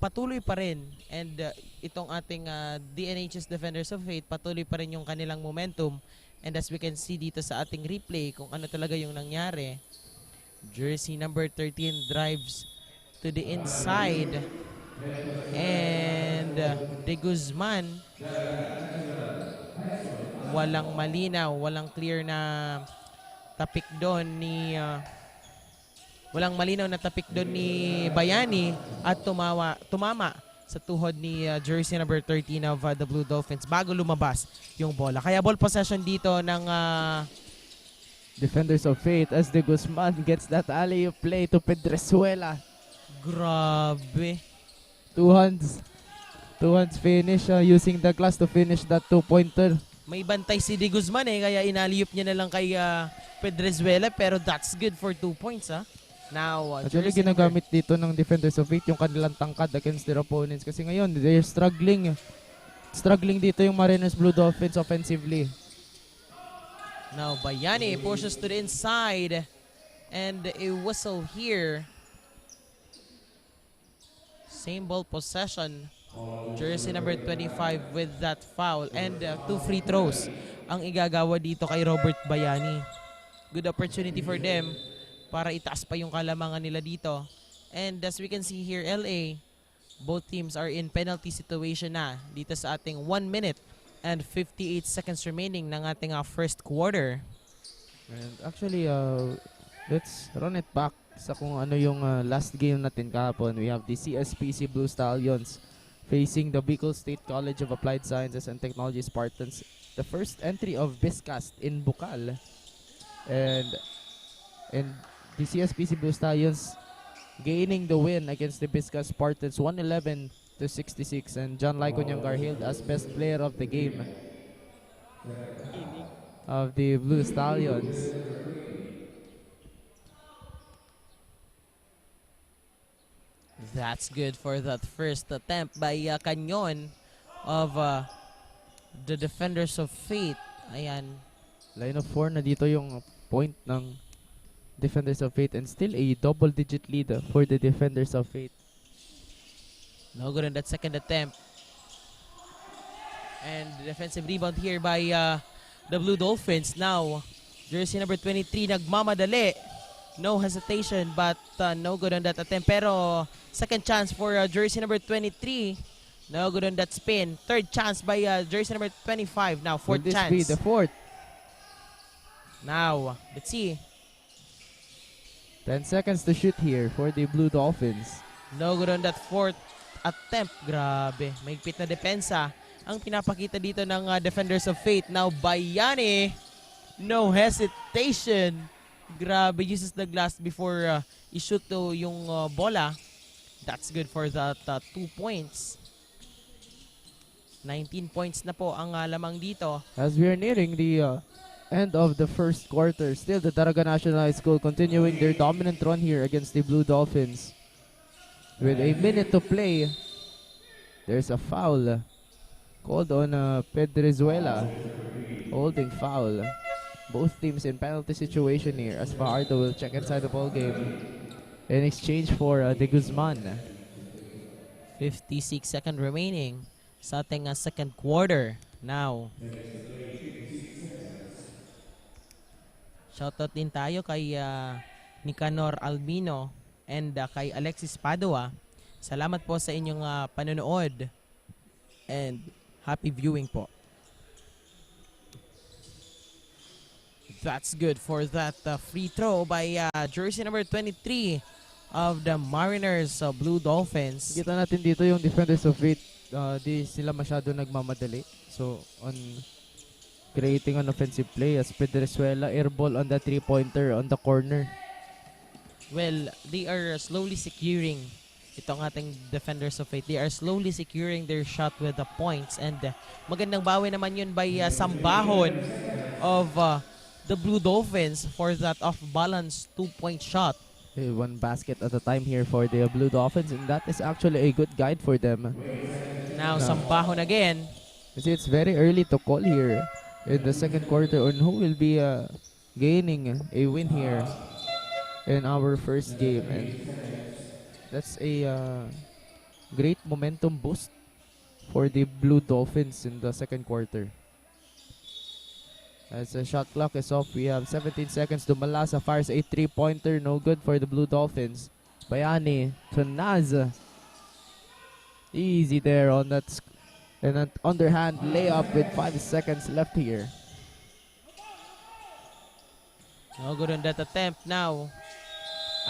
patuloy pa rin. And itong ating DNHS Defenders of Faith, patuloy pa rin yung kanilang momentum. And as we can see dito sa ating replay, kung ano talaga yung nangyari, jersey number 13 drives to the inside. And De Guzman, walang malinaw, walang clear na tapik doon ni walang malinaw na tapik doon ni Bayani at tumama sa tuhod ni jersey number 13 of the Blue Dolphins bago lumabas yung bola. Kaya ball possession dito ng Defenders of Faith as De Guzman gets that alley-oop play to Pedrezuela. Grabe. Two hands finish using the glass to finish that two-pointer. May bantay si De Guzman kaya inaliyop niya na lang kay Pedrezuela, pero that's good for 2 points. Now, actually ginagamit dito ng Defenders of Faith yung kanilang tangkad against their opponents kasi ngayon they're struggling dito yung Mariners Blue Dolphins offensively. Now Bayani pushes to the inside and a whistle here. Same ball possession. Jersey number 25 with that foul and 2 free throws ang igagawa dito kay Robert Bayani. Good opportunity for them para itaas pa yung kalamangan nila dito. And as we can see here, LA, both teams are in penalty situation na dito sa ating 1 minute and 58 seconds remaining ng ating first quarter. And actually, let's run it back sa kung ano yung last game natin kahapon. We have the CSPC Blue Stallions facing the Bicol State College of Applied Sciences and Technology Spartans. The first entry of Biscast in Bukal. And the CSPC Blue Stallions gaining the win against the Biscast Spartans 111-66, and John Laiconyongar hailed as best player of the game of the Blue Stallions. That's good for that first attempt by Canyon of the Defenders of Faith. Ayan. Line of 4 na dito yung point ng Defenders of Faith and still a double-digit lead for the Defenders of Faith. No good on that second attempt. And defensive rebound here by the Blue Dolphins. Now, jersey number 23 nagmamadali. No hesitation but no good on that attempt. Pero second chance for jersey number 23. No good on that spin. Third chance by jersey number 25. Now, fourth Will this chance. be the fourth? Now, let's see. 10 seconds to shoot here for the Blue Dolphins. No good on that fourth attempt. Grabe. Mahigpit na depensa ang pinapakita dito ng Defenders of Faith. Now, Bayani. No hesitation. Grabe, uses the glass before i-shoot to yung bola. That's good for that 2 points. 19 points na po ang lamang dito. As we are nearing the end of the first quarter, still the Daraga National High School continuing their dominant run here against the Blue Dolphins. With a minute to play, there's a foul called on Pedrezuela. Holding foul. Both teams in penalty situation here as Fajardo will check inside the ball game in exchange for De Guzman. 56 seconds remaining sa ating second quarter now. Shoutout din tayo kay Nicanor Albino and kay Alexis Padua. Salamat po sa inyong panonood and happy viewing po. That's good for that free throw by jersey number 23 of the Mariners Blue Dolphins. Kita natin dito yung defenders of it. Di sila masyado nagmamadali. So, on creating an offensive play as Pedrezuela airball on the 3-pointer on the corner. Well, they are slowly securing itong ating defenders of fate. They are slowly securing their shot with the points and magandang bawi naman yun by Sambahon of the Blue Dolphins for that off-balance 2-point shot. One basket at a time here for the Blue Dolphins, and that is actually a good guide for them. Now, Sambahon again. Kasi it's very early to call here in the second quarter on who will be gaining a win here in our first game. And that's a great momentum boost for the Blue Dolphins in the second quarter. As the shot clock is off, we have 17 seconds to Malasa fires a 3-pointer. No good for the Blue Dolphins. Bayani to Naz. Easy there on that and an underhand layup with 5 seconds left here. No good on that attempt now.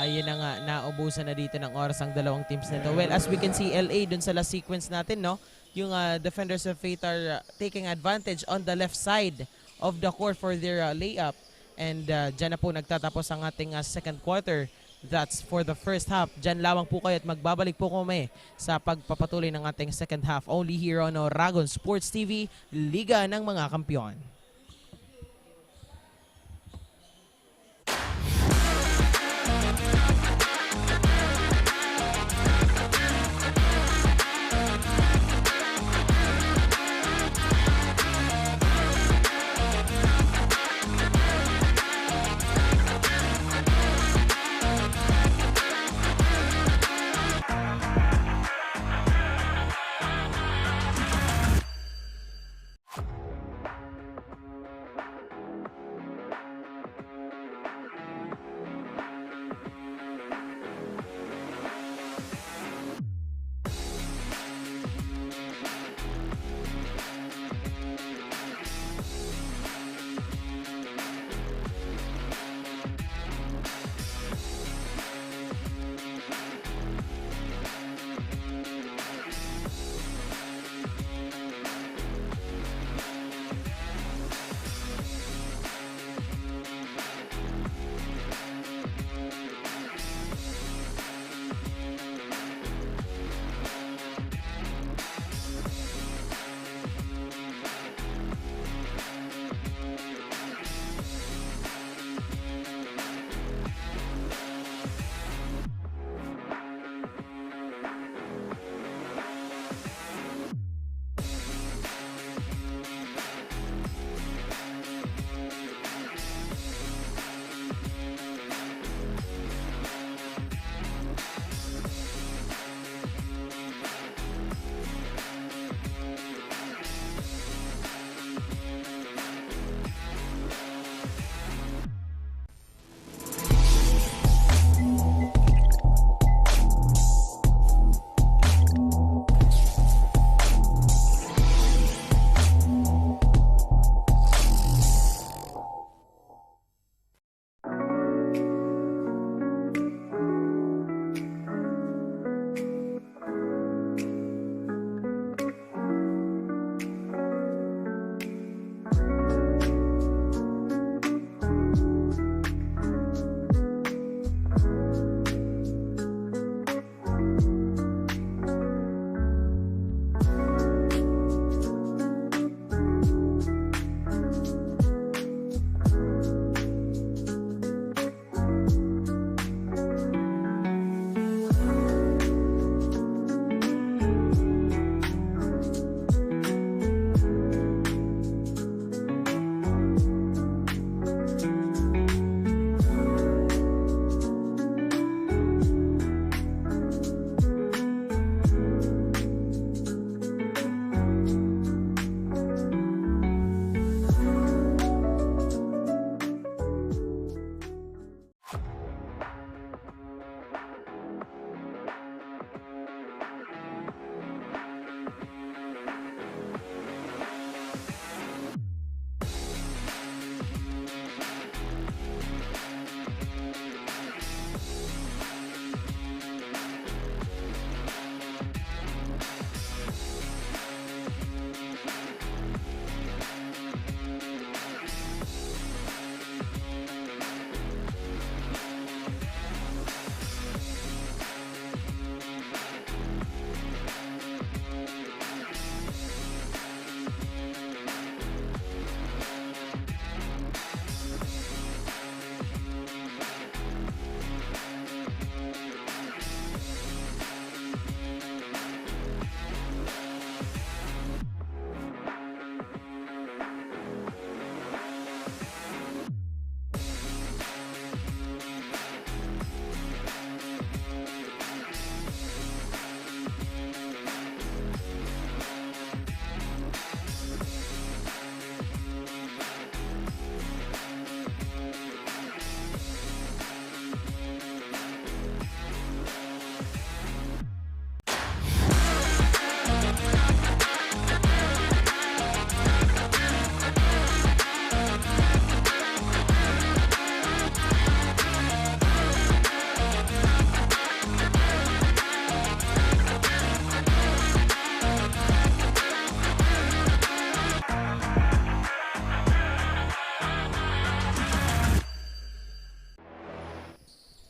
Ayun na nga, naubusan na dito ng oras ang dalawang teams nito. Well, as we can see, LA dun sa last sequence natin, no? Yung defenders of Fate are taking advantage on the left side of the court for their layup. And dyan na po nagtatapos ang ating second quarter. That's for the first half. Dyan lamang po kayo at magbabalik po kami sa pagpapatuloy ng ating second half. Only here on Oragon Sports TV, Liga ng mga Kampiyon.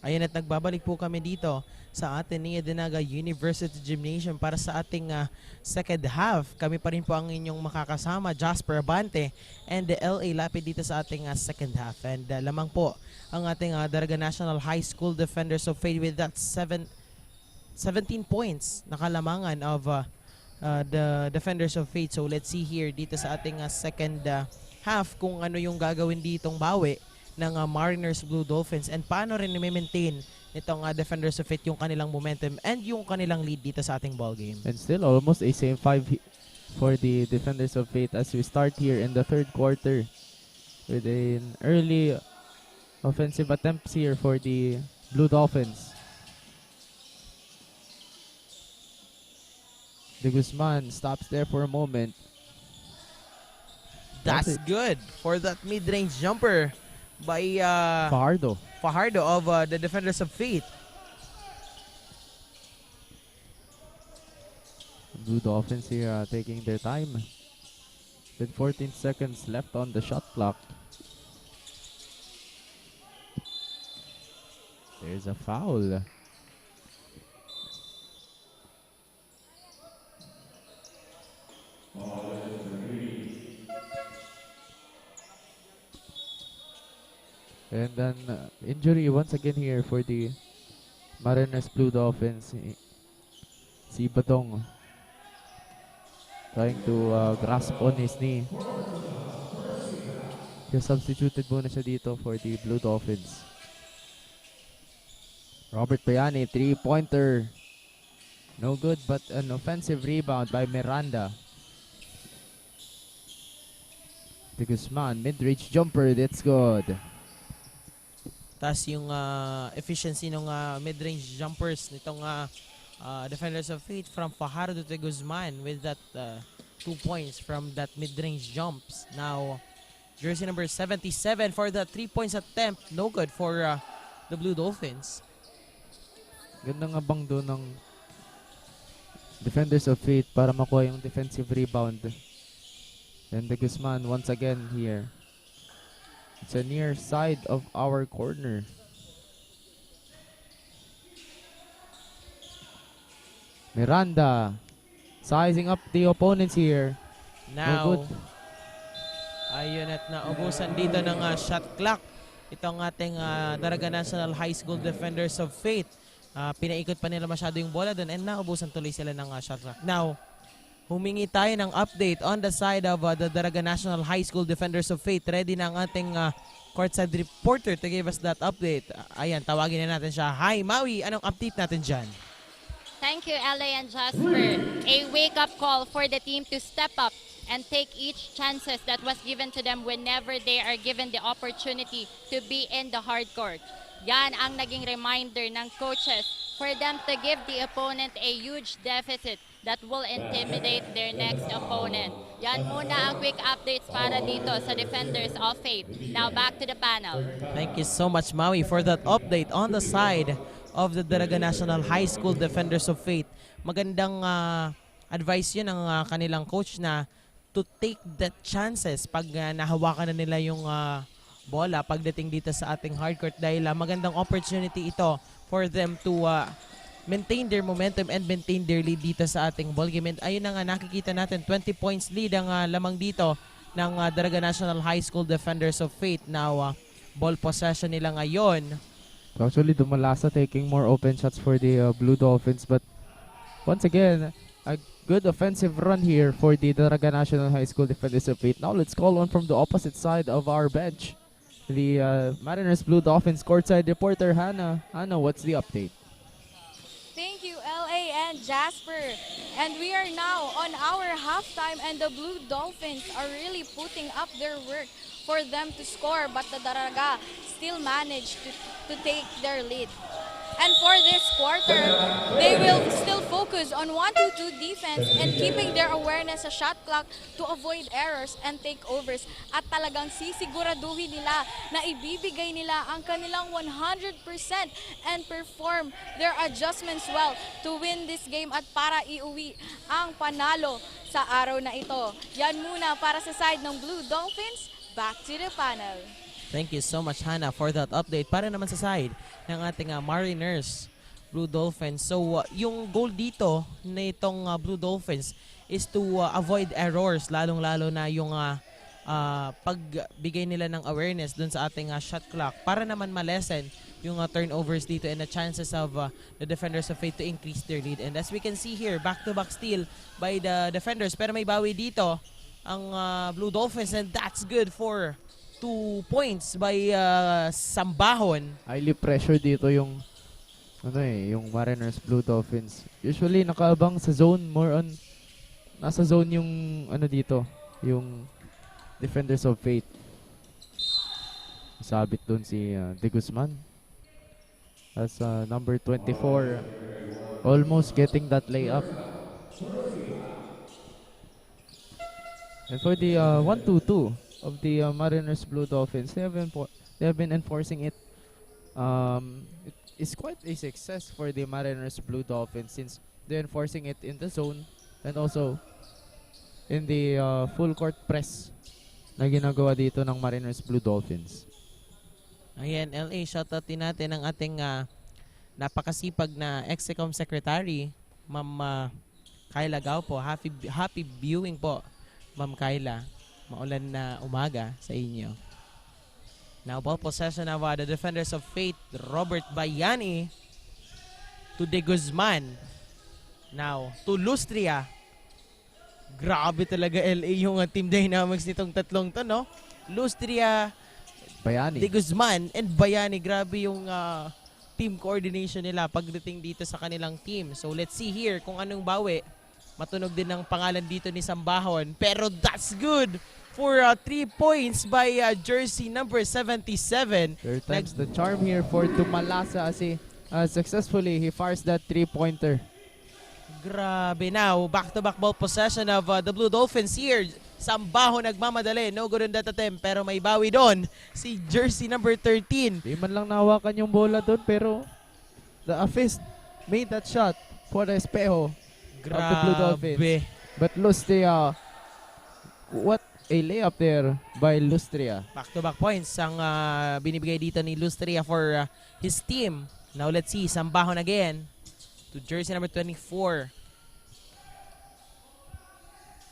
Ayan at nagbabalik po kami dito sa Ateneo Dinaga University Gymnasium para sa ating second half. Kami pa rin po ang inyong makakasama, Jasper Abante and the LA Lapid dito sa ating second half. And lamang po ang ating Daraga National High School Defenders of Faith with that 17 points na kalamangan of the Defenders of Faith. So let's see here dito sa ating second half kung ano yung gagawin ditong bawi ng Mariners Blue Dolphins and paano rin i-maintain nitong Defenders of Faith yung kanilang momentum and yung kanilang lead dito sa ating ball game. And still almost a same 5 for the Defenders of Faith as we start here in the third quarter with an early offensive attempts here for the Blue Dolphins. De Guzman stops there for a moment. That's good for that mid-range jumper by Fajardo of the Defenders of Faith. Blue Dolphins here taking their time with 14 seconds left on the shot clock. There's a foul. And then injury once again here for the Mariners Blue Dolphins. Si Badong trying to grasp on his knee. Kaya substituted muna siya dito for the Blue Dolphins. Robert Bayani, 3-pointer. No good, but an offensive rebound by Miranda. De Guzman, mid-range jumper, that's good. Tapos yung efficiency ng mid-range jumpers nitong Defenders of Faith from Fajardo to Guzman with that 2 points from that mid-range jumps. Now, jersey number 77 for the 3 points attempt. No good for the Blue Dolphins. Gandang abang doon ng Defenders of Faith para makuha yung defensive rebound. And De Guzman once again here. It's a near side of our corner. Miranda sizing up the opponents here. Now, good. ayun at naubusan dito ng shot clock. Itong ating Daraga National High School Defenders of Faith. Pinaikot pa nila masyado yung bola doon and naubusan tuloy sila ng shot clock. Now, humingi tayo ng update on the side of the Daraga National High School Defenders of Faith. Ready na ang ating courtside reporter to give us that update. Ayan, tawagin na natin siya. Hi, Maui. Anong update natin dyan? Thank you, LA and Jasper. A wake-up call for the team to step up and take each chances that was given to them whenever they are given the opportunity to be in the hard court. Yan ang naging reminder ng coaches for them to give the opponent a huge deficit that will intimidate their next opponent. Yan muna ang quick updates para dito sa Defenders of Faith. Now back to the panel. Thank you so much, Maui, for that update on the side of the Daraga National High School Defenders of Faith. Magandang advice yun ng kanilang coach na to take the chances pag nahawakan na nila yung bola pagdating dito sa ating hardcourt dahil magandang opportunity ito for them to maintain their momentum and maintain their lead dito sa ating ball game. And ayun na nga nakikita natin, 20 points lead ang lamang dito ng Daraga National High School Defenders of Faith. Now, ball possession nila ngayon. Actually, Dumalasa taking more open shots for the Blue Dolphins. But once again, a good offensive run here for the Daraga National High School Defenders of Faith. Now let's call on from the opposite side of our bench. The Mariners Blue Dolphins courtside reporter, Hannah. Hannah, what's the update? Thank you, LA and Jasper. And we are now on our halftime and the Blue Dolphins are really putting up their work for them to score, but the Daraga still managed to take their lead. And for this quarter, they will still focus on 1-2 defense and keeping their awareness sa shot clock to avoid errors and takeovers. At talagang sisiguraduhin nila na ibibigay nila ang kanilang 100% and perform their adjustments well to win this game at para iuwi ang panalo sa araw na ito. Yan muna para sa side ng Blue Dolphins. Back to the panel. Thank you so much, Hannah, for that update. Para naman sa side ng ating Mariners Blue Dolphins. So, yung goal dito na itong Blue Dolphins is to avoid errors, lalong-lalo na yung pagbigay nila ng awareness dun sa ating shot clock para naman malesen yung turnovers dito and the chances of the defenders of Fate to increase their lead. And as we can see here, back-to-back steal by the defenders. Pero may bawi dito ang Blue Dolphins and that's good for 2 points by Sambahon. Highly pressure dito yung yung Mariners Blue Dolphins. Usually nakaabang sa zone, more on nasa zone yung dito, yung defenders of Fate. Sabit doon si De Guzman. As number 24 almost getting that layup. And for the 1-2-2 of the Mariners Blue Dolphins, they have been enforcing it. It is quite a success for the Mariners Blue Dolphins since they're enforcing it in the zone and also in the full court press na ginagawa dito ng Mariners Blue Dolphins. Ayan, LA, shoutout din natin ang ating napakasipag na Execom Secretary, Ma'am Kyla Gao po. Happy viewing po, Ma'am Kyla. Maulan na umaga sa inyo. Now, ball possession of the defenders of Fate, Robert Bayani to De Guzman. Now, to Lustria. Grabe talaga LA yung team dynamics nitong tatlong to, no? Lustria, Bayani. De Guzman, and Bayani. Grabe yung team coordination nila pagdating dito sa kanilang team. So, let's see here kung anong bawi. Matunog din ang pangalan dito ni Sambahon. Pero that's good for 3 points by jersey number 77. Third time's the charm here for Dumalasa as he successfully he fires that 3-pointer. Grabe. Now, back-to-back ball possession of the Blue Dolphins here. Sambahon nagmamadali. No good on that attempt. Pero may bawi doon si jersey number 13. Di man lang nahawakan yung bola doon pero the Fist made that shot for the Espejo of the Blue Dolphins. Grabe. But Lustria, what a layup there by Lustria. Back-to-back points ang binibigay dito ni Lustria for his team. Now let's see, Sambahon again to jersey number 24.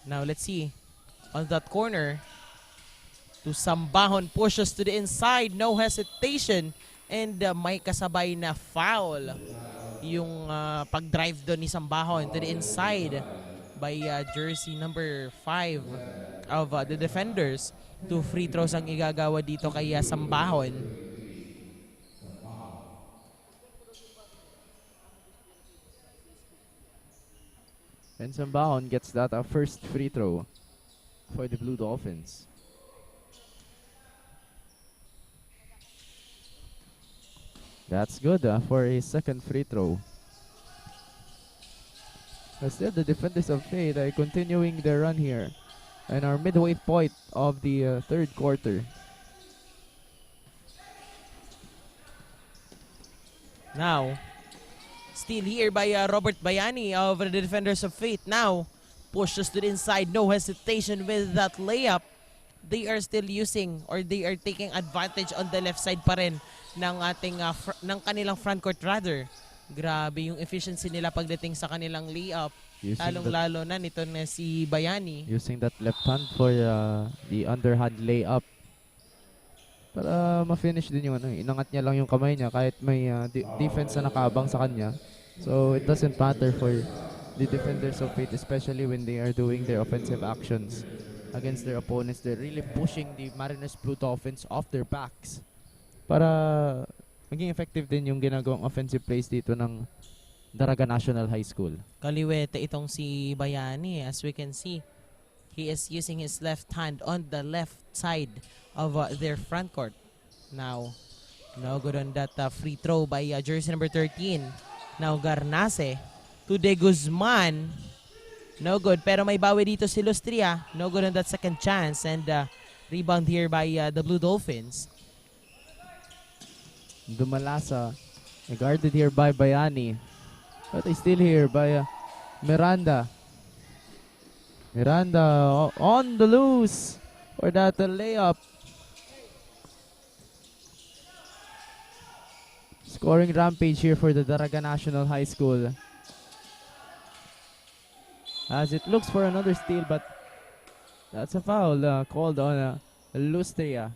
Now let's see, on that corner, to Sambahon, pushes to the inside, no hesitation, and may kasabay na foul. Yung pag-drive doon ni Sambahon to the inside by jersey number 5 of the defenders. 2 free throws ang igagawa dito kay Sambahon. And Sambahon gets that first free throw for the Blue Dolphins. That's good for a second free throw. But still, the defenders of Fate are continuing their run here and our midway point of the third quarter. Now, steal here by Robert Bayani of the defenders of Fate. Now, pushes to the inside, no hesitation with that layup. They are still using or they are taking advantage on the left side pa rin ng ating ng kanilang front court rather. Grabe yung efficiency nila pagdating sa kanilang layup. Lalong-lalo na nito na si Bayani. Using that left hand for the underhand layup. Para ma-finish din yung inangat niya lang yung kamay niya kahit may defense na nakaabang sa kanya. So it doesn't matter for the defenders of Fate, especially when they are doing their offensive actions against their opponents. They're really pushing the Mariners Blue Dolphins off their backs para maging effective din yung ginagawang offensive plays dito ng Daraga National High School. Kaliwete itong si Bayani. As we can see, he is using his left hand on the left side of their front court. Now, no good on that free throw by jersey number 13. Now, Garnase to De Guzman. No good. Pero may bawi dito si Lustria. No good on that second chance. And rebound here by the Blue Dolphins. Dumalasa, guarded here by Bayani. But he's still here by Miranda. Miranda on the loose for that layup. Scoring rampage here for the Daraga National High School. As it looks for another steal, but that's a foul called on Lustria.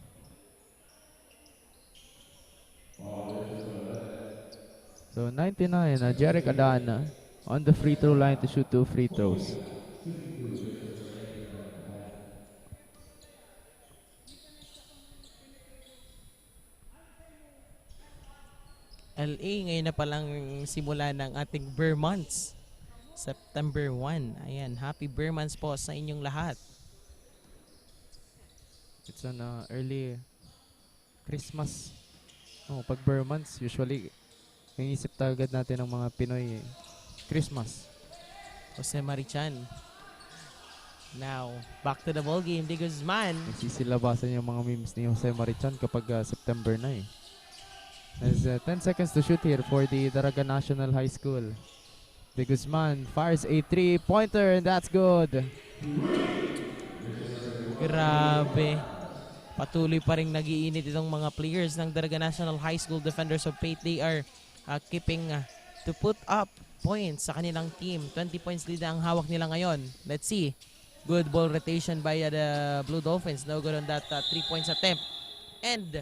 So 99, Jeric Adan on the free throw line to shoot 2 free throws. LA, ngayon na palang simula ng ating Bear Months. September 1. Ayan, happy Bear Months po sa inyong lahat. It's an early Christmas. Oh, pag Bear Months, usually, inisip agad natin ng mga Pinoy Christmas. Jose Marichan. Now, back to the ball game. De Guzman. Nagsisilabasan yung mga memes ni Jose Marichan kapag September na eh. There's 10 seconds to shoot here for the Daraga National High School. De Guzman fires a 3-pointer and that's good. Grabe. Patuloy pa rin nagiinit itong mga players ng Daraga National High School Defenders of Faith. They are keeping to put up points sa kanilang team. 20 points lead ang hawak nila ngayon. Let's see. Good ball rotation by the Blue Dolphins. No good on that 3 points attempt. And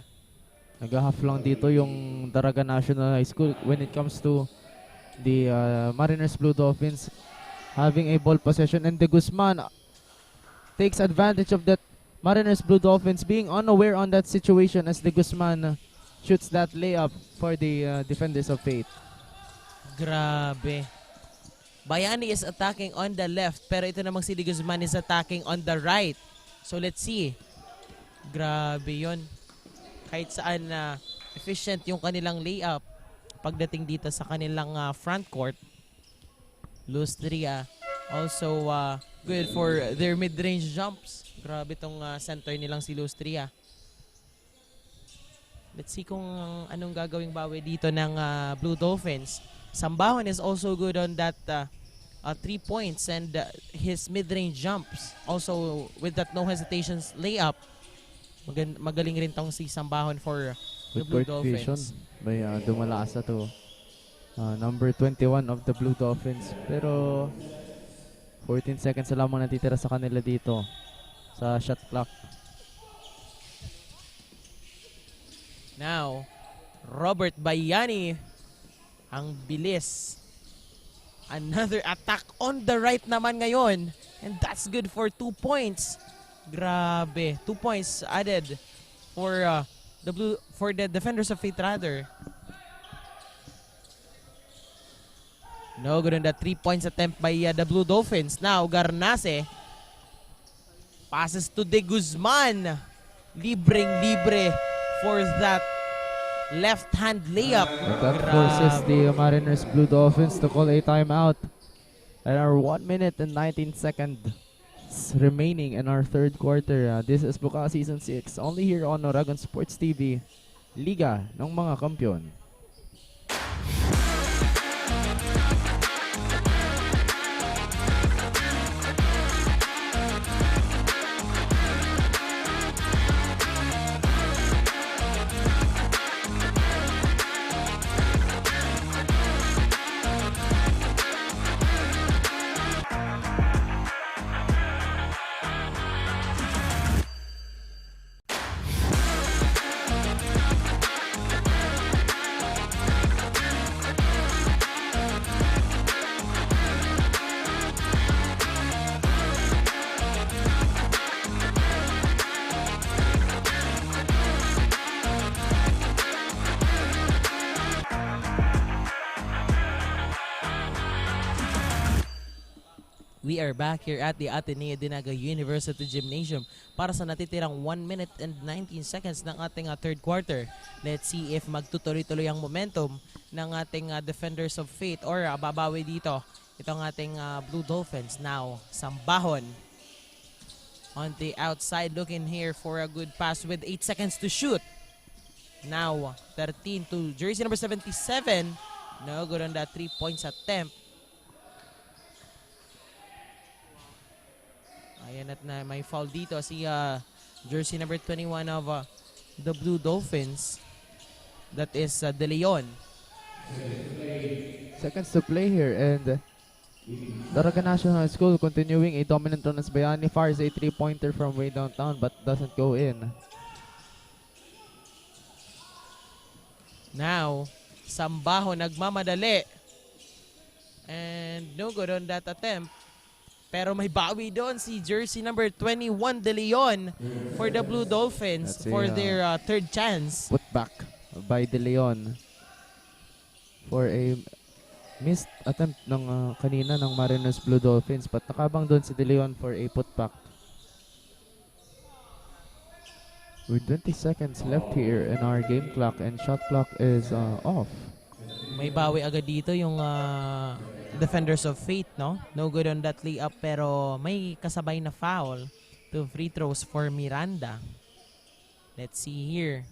Nag-half lang dito yung Daraga National High School when it comes to the Mariners Blue Dolphins having a ball possession, and De Guzman takes advantage of that Mariners Blue Dolphins being unaware on that situation as De Guzman shoots that layup for the Defenders of Faith. grabe. Bayani is attacking on the left, pero ito namang si De Guzman is attacking on the right. So let's see. Grabe yon. Kahit saan efficient yung kanilang layup pagdating dito sa kanilang front court. Lustria also good for their mid-range jumps. Grabe tong center nilang si Lustria. Let's see kung anong gagawing bawi dito ng Blue Dolphins. Sambahon is also good on that 3 points and his mid-range jumps. Also with that no hesitations layup. Magaling rin tong si Sambahon for the With Blue court vision, Dolphins. may dumalasa to number 21 of the Blue Dolphins. Pero 14 seconds na lamang natitira sa kanila dito sa shot clock. Now, Robert Bayani, ang bilis. Another attack on the right naman ngayon. And that's good for 2 points. Grabe. 2 points added for the Defenders of Faith rather. No good on that 3 points attempt by the Blue Dolphins. Now, Garnase passes to De Guzman. Libreng-libre for that left-hand layup. And that forces the Mariners Blue Dolphins to call a timeout. And our 1 minute and 19 seconds remaining in our third quarter. This is Buka Season 6, only here on Oragon Sports TV, Liga ng mga Kampiyon. We are back here at the Ateneo Dinaga University Gymnasium para sa natitirang 1 minute and 19 seconds ng ating third quarter. Let's see if magtutuloy-tuloy ang momentum ng ating Defenders of Faith or babawi dito itong ating Blue Dolphins. Now, Sambahon on the outside looking here for a good pass with 8 seconds to shoot. Now, 13 to jersey number 77. No good on that 3 points attempt. Ayan at na may foul dito si jersey number 21 of the Blue Dolphins. That is De Leon. Seconds to play here, and Daraga National High School continuing a dominant run as Bayani fires a 3-pointer from way downtown but doesn't go in. Now, Sambaho nagmamadali. And no good on that attempt. Pero may bawi doon si jersey number 21 De Leon for the Blue Dolphins That's for a, their third chance. Put back by De Leon for a missed attempt ng kanina ng Mariners Blue Dolphins, but nakabang doon si De Leon for a putback. With 20 seconds left here in our game clock, and shot clock is off. May bawi agad dito yung Defenders of Fate, no? No good on that layup, pero may kasabay na foul. 2 free throws for Miranda. Let's see here.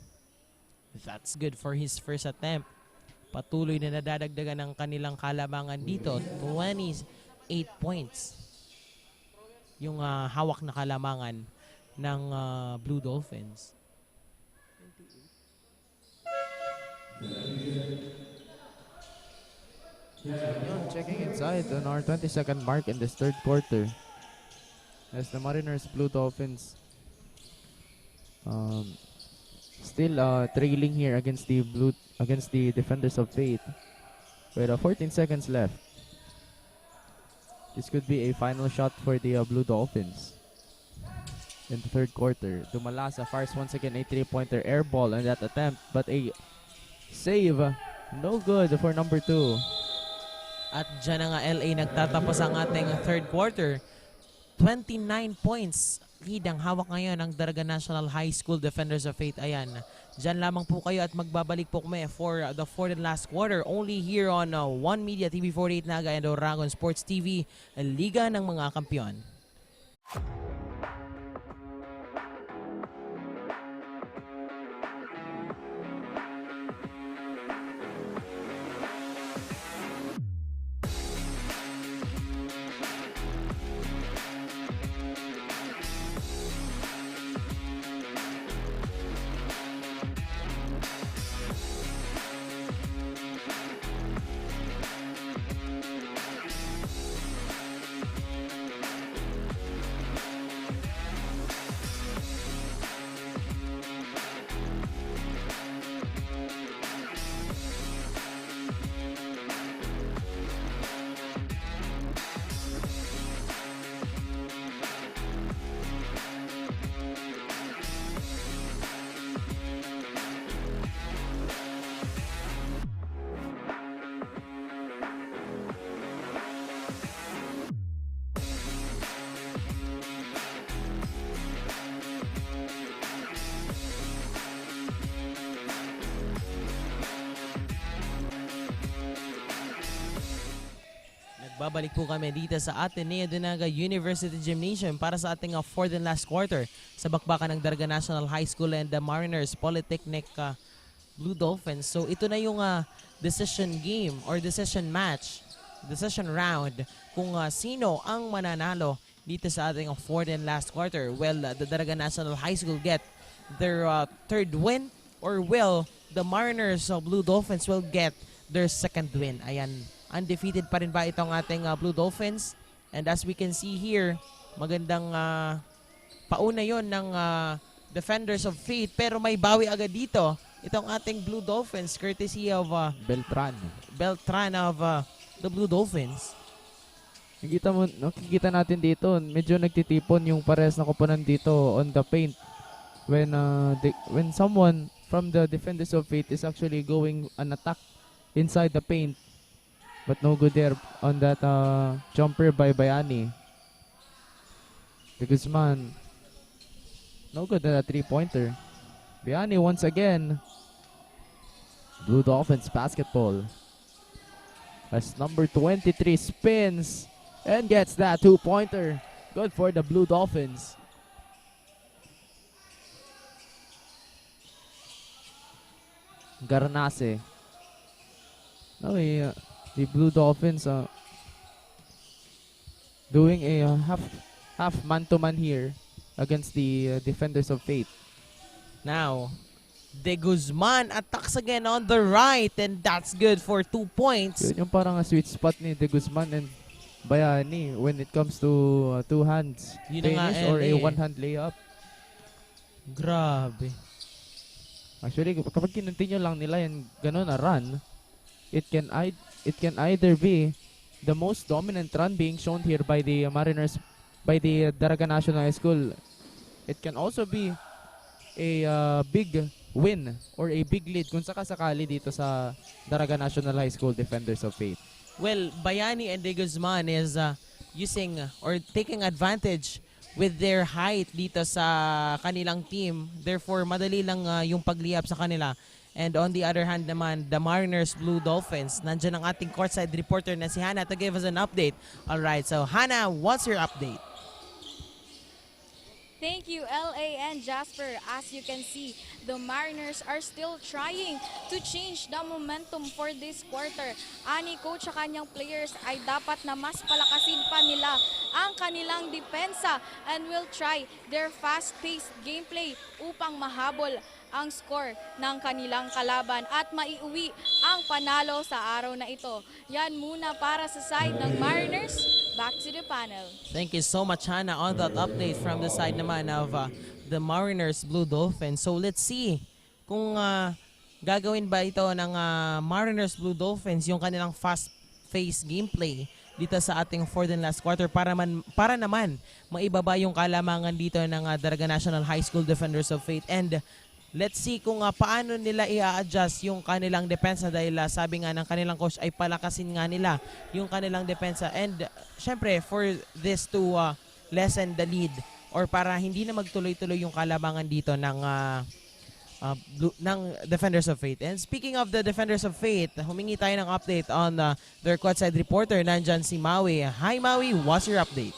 That's good for his first attempt. Patuloy na nadadagdagan ng kanilang kalamangan dito. 28 points. Yung hawak na kalamangan ng Blue Dolphins. Yun, checking inside on our 22nd mark in this third quarter. As the Mariners Blue Dolphins still trailing here against the Defenders of Fate with 14 seconds left. This could be a final shot for the Blue Dolphins in the third quarter. Dumalasa fires once again a 3-pointer air ball on that attempt, but a save, no good for number 2. At dyan na nga LA nagtatapos ang ating third quarter. 29 points lead ang hawak ngayon ng Daraga National High School Defenders of Fate. Ayan, dyan lamang po kayo at magbabalik po kami for the fourth and last quarter only here on One Media TV48 Naga and Oragon Sports TV, Liga ng mga Kampiyon. Babalik po kami dito sa Ateneo de Naga University Gymnasium para sa ating fourth and last quarter sa bakbakan ng Daraga National High School and the Mariners Polytechnic Blue Dolphins. So ito na yung decision game or decision match, decision round kung sino ang mananalo dito sa ating fourth and last quarter. Will the Daraga National High School get their third win, or will the Mariners Blue Dolphins will get their second win? Ayan. Undefeated pa rin ba itong ating Blue Dolphins? And as we can see here, magandang pauna yon ng Defenders of Fate. Pero may bawi agad dito. Itong ating Blue Dolphins courtesy of Beltran of the Blue Dolphins. Nakikita natin dito, medyo nagtitipon yung pares na koponan dito on the paint. When someone from the Defenders of Fate is actually going an attack inside the paint. But no good there on that jumper by Bayani. The Guzman. No good at a 3-pointer. Bayani once again. Blue Dolphins basketball. As number 23 spins and gets that 2-pointer. Good for the Blue Dolphins. Garnase. The Blue Dolphins doing a half man-to-man here against the Defenders of Fate. Now, De Guzman attacks again on the right, and that's good for 2 points. Yun yung parang sweet spot ni De Guzman and Bayani when it comes to two hands Yun na nga, finish or a LA. one-hand layup. Grabe. Actually, kapag kinontinue lang nila yung ganun na run, it can either be the most dominant run being shown here by the Mariners, by the Daraga National High School. It can also be a big win or a big lead kung sakasakali dito sa Daraga National High School Defenders of Faith. Well, Bayani and De Guzman is using or taking advantage with their height dito sa kanilang team. Therefore, madali lang yung pagliyap sa kanila. And on the other hand naman, the Mariners Blue Dolphins. Nandiyan ang ating courtside reporter na si Hannah to give us an update. Alright, so Hannah, what's your update? Thank you, LA and Jasper. As you can see, the Mariners are still trying to change the momentum for this quarter. Ani coach sa kanyang players ay dapat na mas palakasin pa nila ang kanilang depensa and will try their fast-paced gameplay upang mahabol ang score ng kanilang kalaban at maiuwi ang panalo sa araw na ito. Yan muna para sa side ng Mariners. Back to the panel. Thank you so much, Hannah, on that update from the side naman of the Mariners Blue Dolphins. So let's see kung gagawin ba ito ng Mariners Blue Dolphins yung kanilang fast-paced gameplay dito sa ating fourth and last quarter para naman maibaba yung kalamangan dito ng Daraga National High School Defenders of Faith. And let's see kung paano nila i-adjust yung kanilang depensa dahil sabi nga ng kanilang coach ay palakasin nga nila yung kanilang depensa. And syempre for this to lessen the lead or para hindi na magtuloy-tuloy yung kalamangan dito ng Defenders of Faith. And speaking of the Defenders of Faith, humingi tayo ng update on their courtside reporter. Nandyan si Maui. Hi Maui, what's your update?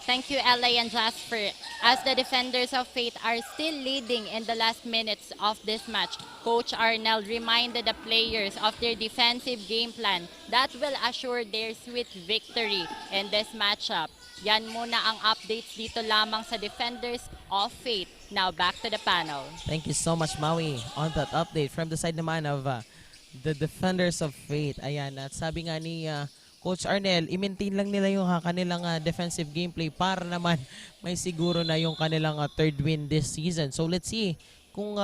Thank you, LA and Jasper. As the Defenders of Faith are still leading in the last minutes of this match, Coach Arnel reminded the players of their defensive game plan that will assure their sweet victory in this matchup. Yan muna ang updates dito lamang sa Defenders of Faith. Now back to the panel. Thank you so much, Maui, on that update from the side naman of the Defenders of Faith. Ayan, at sabi nga ni Coach Arnel, i-maintain lang nila yung kanilang defensive gameplay para naman may siguro na yung kanilang third win this season. So let's see kung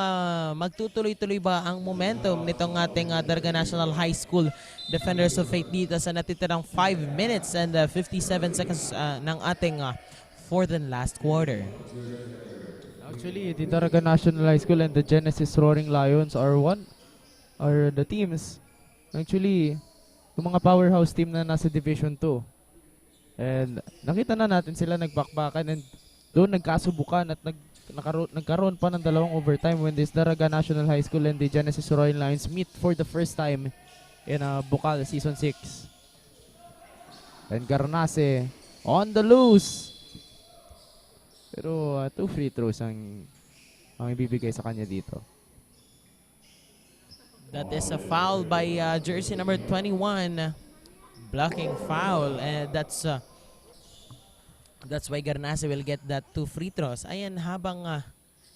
magtutuloy-tuloy ba ang momentum nitong ating Daraga National High School Defenders of Faith dito sa natitirang 5 minutes and 57 seconds ng ating fourth and last quarter. Actually, the Daraga National High School and the Genesis Roaring Lions are the teams actually yung mga powerhouse team na nasa Division 2. And nakita na natin sila nagbakbakan and doon nagkasubukan at nagkaroon pa ng dalawang overtime when this Daraga National High School and the Genesis Royal Lions meet for the first time in Bukal Season 6. And Garnase on the loose. Pero 2 free throws ang ibibigay sa kanya dito. That is a foul by jersey number 21. Blocking foul. And that's why Garnase will get that 2 free throws. Ayan, habang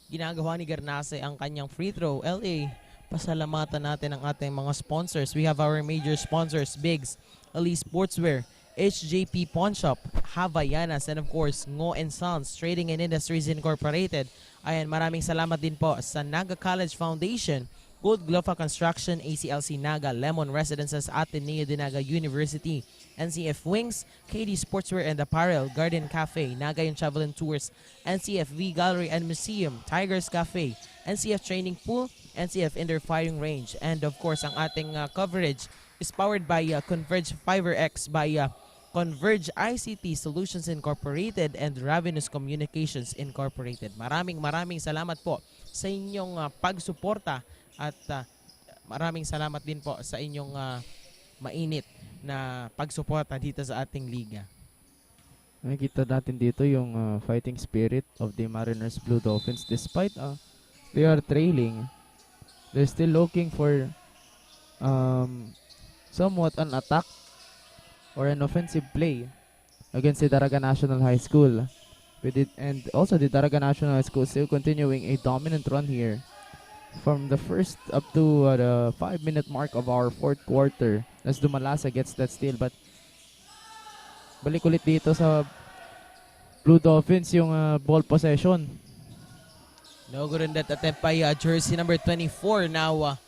ginagawa ni Garnase ang kanyang free throw, LA, pasalamatan natin ang ating mga sponsors. We have our major sponsors, Bigs, Ali Sportswear, HJP Pawn Shop, Havaianas, and of course, Ngo & Sons, Trading and Industries Incorporated. Ayan, maraming salamat din po sa Naga College Foundation, Gold Glofa Construction, ACLC Naga, Lemon Residences, Ateneo de Naga University, NCF Wings, KD Sportswear and Apparel, Garden Cafe, Naga yung Travel and Tours, NCFV Gallery and Museum, Tigers Cafe, NCF Training Pool, NCF Indoor Firing Range, and of course, ang ating coverage is powered by Converge Fiber X by Converge ICT Solutions Incorporated and Ravenous Communications Incorporated. Maraming salamat po sa inyong pagsuporta at maraming salamat din po sa inyong mainit na pagsuporta dito sa ating liga. Nakikita natin dito yung fighting spirit of the Mariners Blue Dolphins. Despite they are trailing, they're still looking for somewhat an attack or an offensive play against the Daraga National High School. And also the Daraga National High School still continuing a dominant run here. from the first up to the 5-minute mark of our fourth quarter as Dumalasa gets that steal. But balik ulit dito sa Blue Dolphins yung ball possession. No good in that attempt by jersey number 24. Now,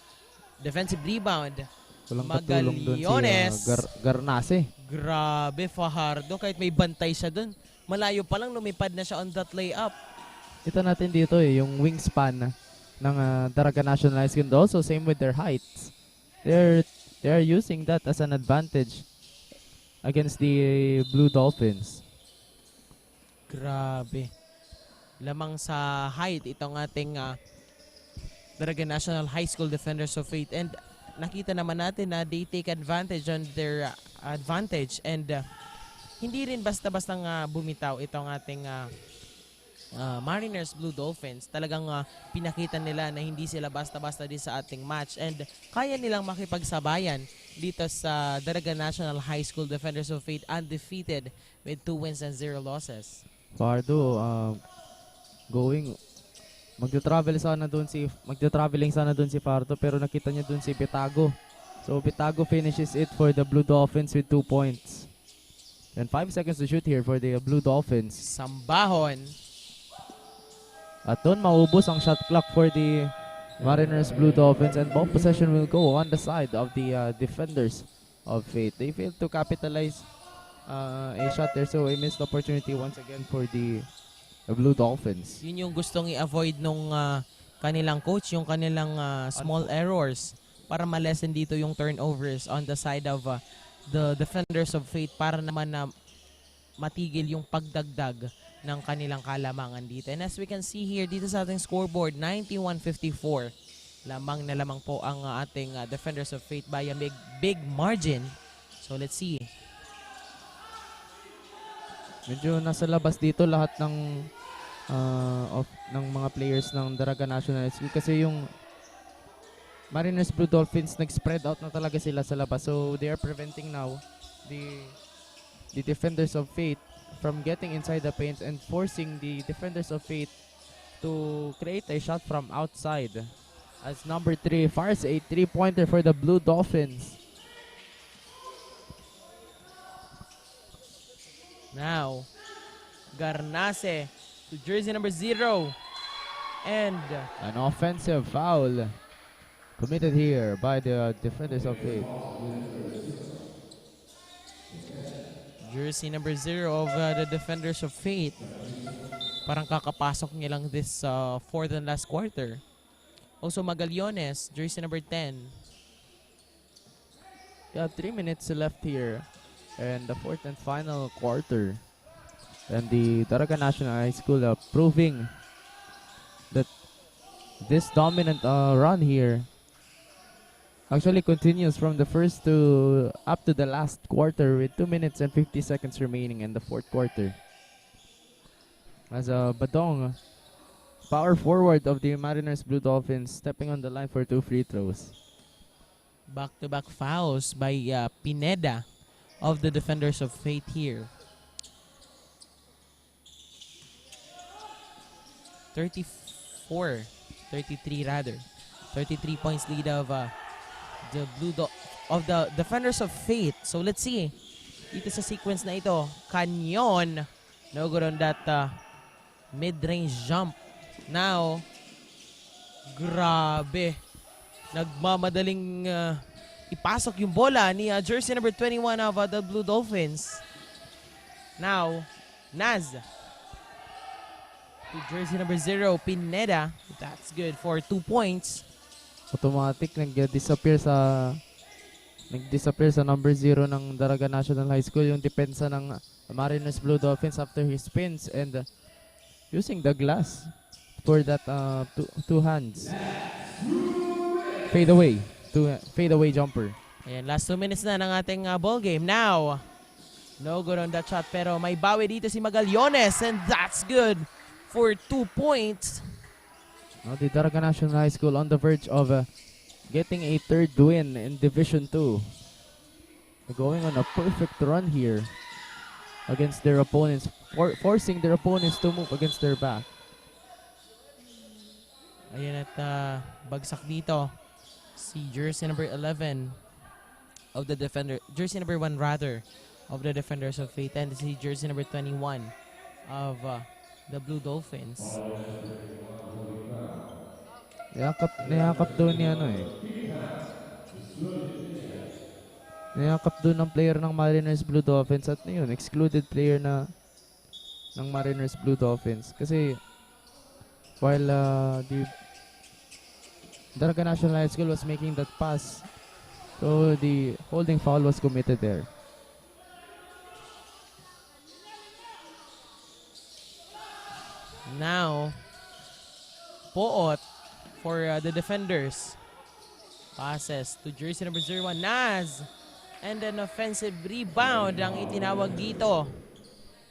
defensive rebound. Walang katulong doon si Magaliones. Garnase. Grabe, Fajardo. Kahit may bantay siya doon, malayo pa lang lumipad na siya on that layup. Kita natin dito yung wingspan ng Daraga National High School. Also, same with their heights. They're using that as an advantage against the Blue Dolphins. Grabe. Lamang sa height itong ating Daraga National High School Defenders of Faith. And nakita naman natin na they take advantage on their advantage. And hindi rin basta-bastang bumitaw itong ating Mariners Blue Dolphins. Talagang pinakita nila na hindi sila basta-basta din sa ating match. And kaya nilang makipagsabayan dito sa Daraga National High School Defenders of Faith, undefeated with 2 wins and 0 losses. Pardo, magta-traveling sana doon si Fardo, pero nakita niya doon si Bitago. So Bitago finishes it for the Blue Dolphins with 2 points. And 5 seconds to shoot here for the Blue Dolphins. Sambahon. At doon maubos ang shot clock for the Mariners Blue Dolphins, and ball possession will go on the side of the defenders of Faith. They failed to capitalize a shot there, so a missed opportunity once again for the Blue Dolphins. Yun yung gustong i-avoid nung kanilang coach, yung kanilang small errors para ma-lessen dito yung turnovers on the side of the defenders of Faith para naman na matigil yung pagdagdag ng kanilang kalamangan dito. And as we can see here dito sa ating scoreboard, 91-54. Lamang na lamang po ang ating defenders of Faith by a big margin. So let's see. Medyo nasa labas dito lahat ng ng mga players ng Daraga National School kasi yung Mariners Blue Dolphins nag-spread out na talaga sila sa labas. So they are preventing now the defenders of Faith from getting inside the paint and forcing the defenders of Faith to create a shot from outside. As number 3 fires a 3-pointer for the Blue Dolphins. Now, Garnase to jersey number 0. And An offensive foul committed here by the defenders of Faith. jersey number 0 of the defenders of Faith. Parang kakapasok niya lang this fourth and last quarter. Also Magaliones, jersey number 10. We have 3 minutes left here and the fourth and final quarter. And the Daraga National High School proving that this dominant run here actually continues from the first to up to the last quarter with 2 minutes and 50 seconds remaining in the fourth quarter. As Badong, power forward of the Mariners Blue Dolphins, stepping on the line for 2 free throws. Back-to-back fouls by Pineda of the defenders of Faith here. 33 rather. 33 points lead of the defenders of Faith. So let's see. Dito sa sequence na ito, Canyon. No good on that mid-range jump. Now, grabe. Nagmamadaling ipasok yung bola ni jersey number 21 of the Blue Dolphins. Now, Naz. To jersey number 0, Pineda. That's good for 2 points. Automatic nag-disappear sa number 0 ng Daraga National High School yung depensa ng Mariners Blue Dolphins after he spins and using the glass for that two hands fade away jumper. Ayan, last 2 minutes na ng ating ball game. Now, no good on that shot pero may bawi dito si Magaliones and that's good for 2 points. Now the Daraga National High School on the verge of getting a 3rd win in Division 2. They're going on a perfect run here against their opponents, forcing their opponents to move against their back. Ayan at bagsak dito si jersey number 11 of the defender, jersey number 1 rather, of the Defenders of Fate, and si jersey number 21 of the Blue Dolphins. Niyakap doon ni ano eh. Niyakap doon ng player ng Mariners Blue Dolphins at yun, excluded player na ng Mariners Blue Dolphins. Kasi while the Daraga National High School was making that pass, so the holding foul was committed there. Now, Poot for the Defenders. Passes to jersey number 01, Naz. And an offensive rebound ang itinawag dito.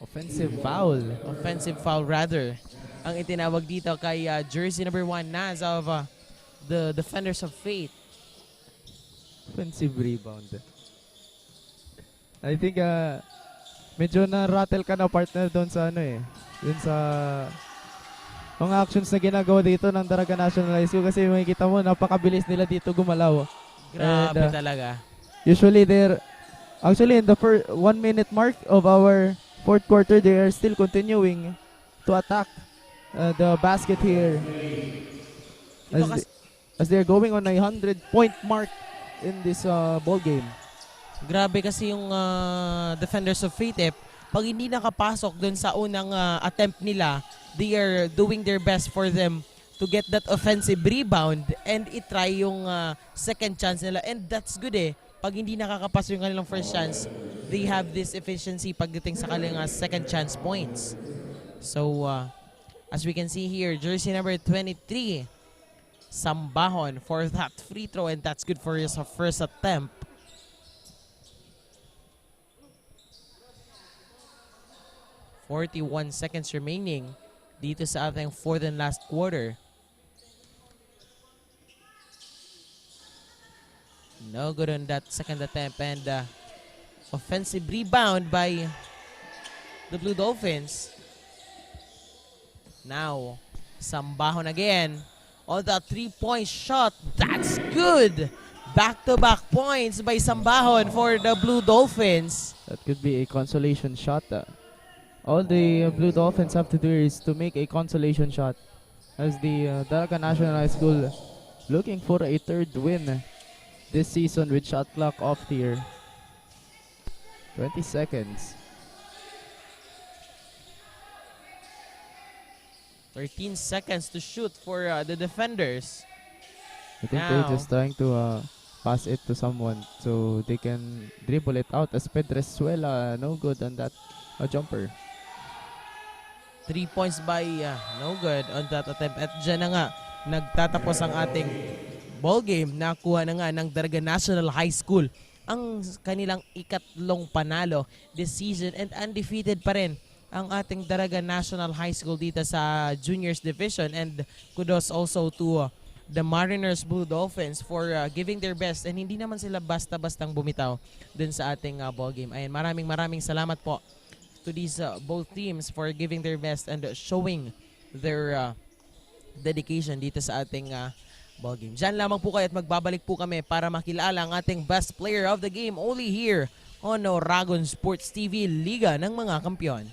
Offensive foul. Offensive foul rather. Ang itinawag dito kay jersey number 1, Naz of the Defenders of Fate. Offensive rebound. I think medyo na-rattle ka na partner doon sa ano eh. Yun sa mga actions na ginagawa dito ng Daraga National High School kasi makikita mo napakabilis nila dito gumalaw. Grabe And, talaga. Usually they're actually in the first 1 minute mark of our fourth quarter, they are still continuing to attack the basket here as they're going on a 100-point mark in this ball game. Grabe kasi yung Defenders of Fate pag hindi nakapasok dun sa unang attempt nila, they are doing their best for them to get that offensive rebound and itry yung second chance nila, and that's good Pag hindi nakakapasok yung kanilang first chance, they have this efficiency pagdating sa kanilang second chance points. So, as we can see here, jersey number 23, Sambahon for that free throw, and that's good for his first attempt. .41 seconds remaining dito sa ating fourth and last quarter. No good on that second attempt, and offensive rebound by the Blue Dolphins. Now, Sambahon again on that 3-point shot. That's good! Back-to-back points by Sambahon for the Blue Dolphins. That could be a consolation shot. All the Blue Dolphins have to do is to make a consolation shot as the Daraga National High School looking for a third win this season with shot clock off here. 20 seconds. 13 seconds to shoot for the defenders. I think they're just trying to pass it to someone so they can dribble it out as Pedrezuela no good on that jumper. 3 points by no good on that attempt. At dyan na nga, nagtatapos ang ating ball game. Nakuha na nga ng Daraga National High School ang kanilang ikatlong panalo this season, and undefeated pa rin ang ating Daraga National High School dito sa Juniors Division. And kudos also to the Mariners Blue Dolphins for giving their best, and hindi naman sila basta-bastang bumitaw dun sa ating ball game. Ayan, maraming salamat po to these both teams for giving their best and showing their dedication dito sa ating ball game. Diyan lamang po kayo at magbabalik po kami para makilala ang ating best player of the game only here on Oragon Sports TV, Liga ng mga Kampiyon.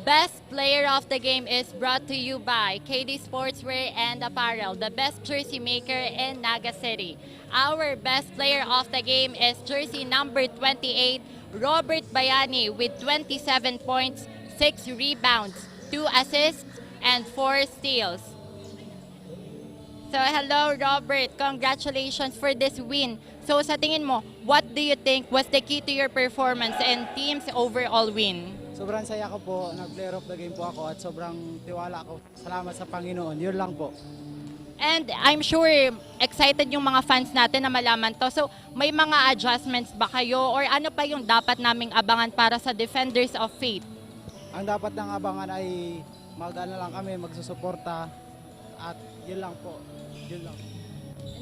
Best player of the game is brought to you by KD Sportswear and Apparel, the best jersey maker in Naga City. Our best player of the game is jersey number 28, Robert Bayani, with 27 points, 6 rebounds, 2 assists, and 4 steals. So hello Robert, congratulations for this win. So sa tingin mo, what do you think was the key to your performance and team's overall win? Sobrang saya ko po, nag-player of the game po ako at sobrang tiwala ko. Salamat sa Panginoon, yun lang po. And I'm sure excited yung mga fans natin na malaman to. So may mga adjustments ba kayo or ano pa yung dapat naming abangan para sa Defenders of Faith? Ang dapat ng abangan ay mag-ano lang kami, magsusuporta at yun lang po. Yun lang.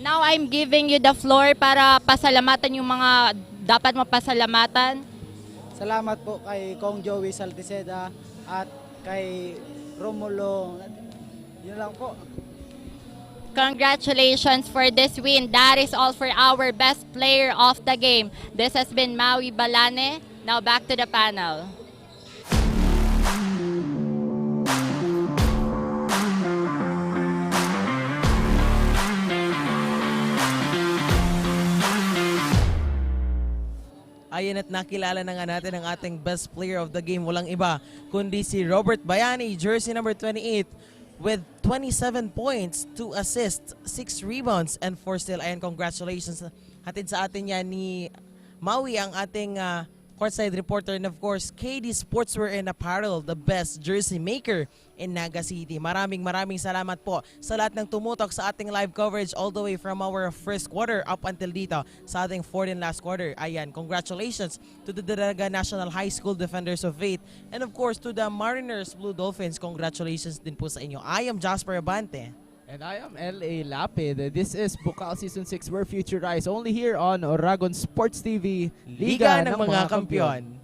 Now I'm giving you the floor para pasalamatan yung mga dapat mapasalamatan. Salamat po kay Kong Joey Salticeda at kay Romulo. Yun lang po. Congratulations for this win. That is all for our best player of the game. This has been Maui Balane. Now back to the panel. Ayan at nakilala na nga natin ang ating best player of the game. Walang iba kundi si Robert Bayani, jersey number 28 with 27 points, 2 assists, 6 rebounds, and 4 steals. Ayan, congratulations. Hatid sa atin yan ni Maui, ang ating courtside reporter, and of course, KD Sportswear and Apparel, the best jersey maker in Naga City. Maraming salamat po sa lahat ng tumutok sa ating live coverage all the way from our first quarter up until dito sa ating fourth and last quarter. Ayan, congratulations to the Daraga National High School Defenders of Faith, and of course to the Mariners Blue Dolphins. Congratulations din po sa inyo. I am Jasper Abante. And I am L.A. Lapid. This is Bukal Season 6 where future rise only here on Oragon Sports TV, Liga ng mga Kampiyon.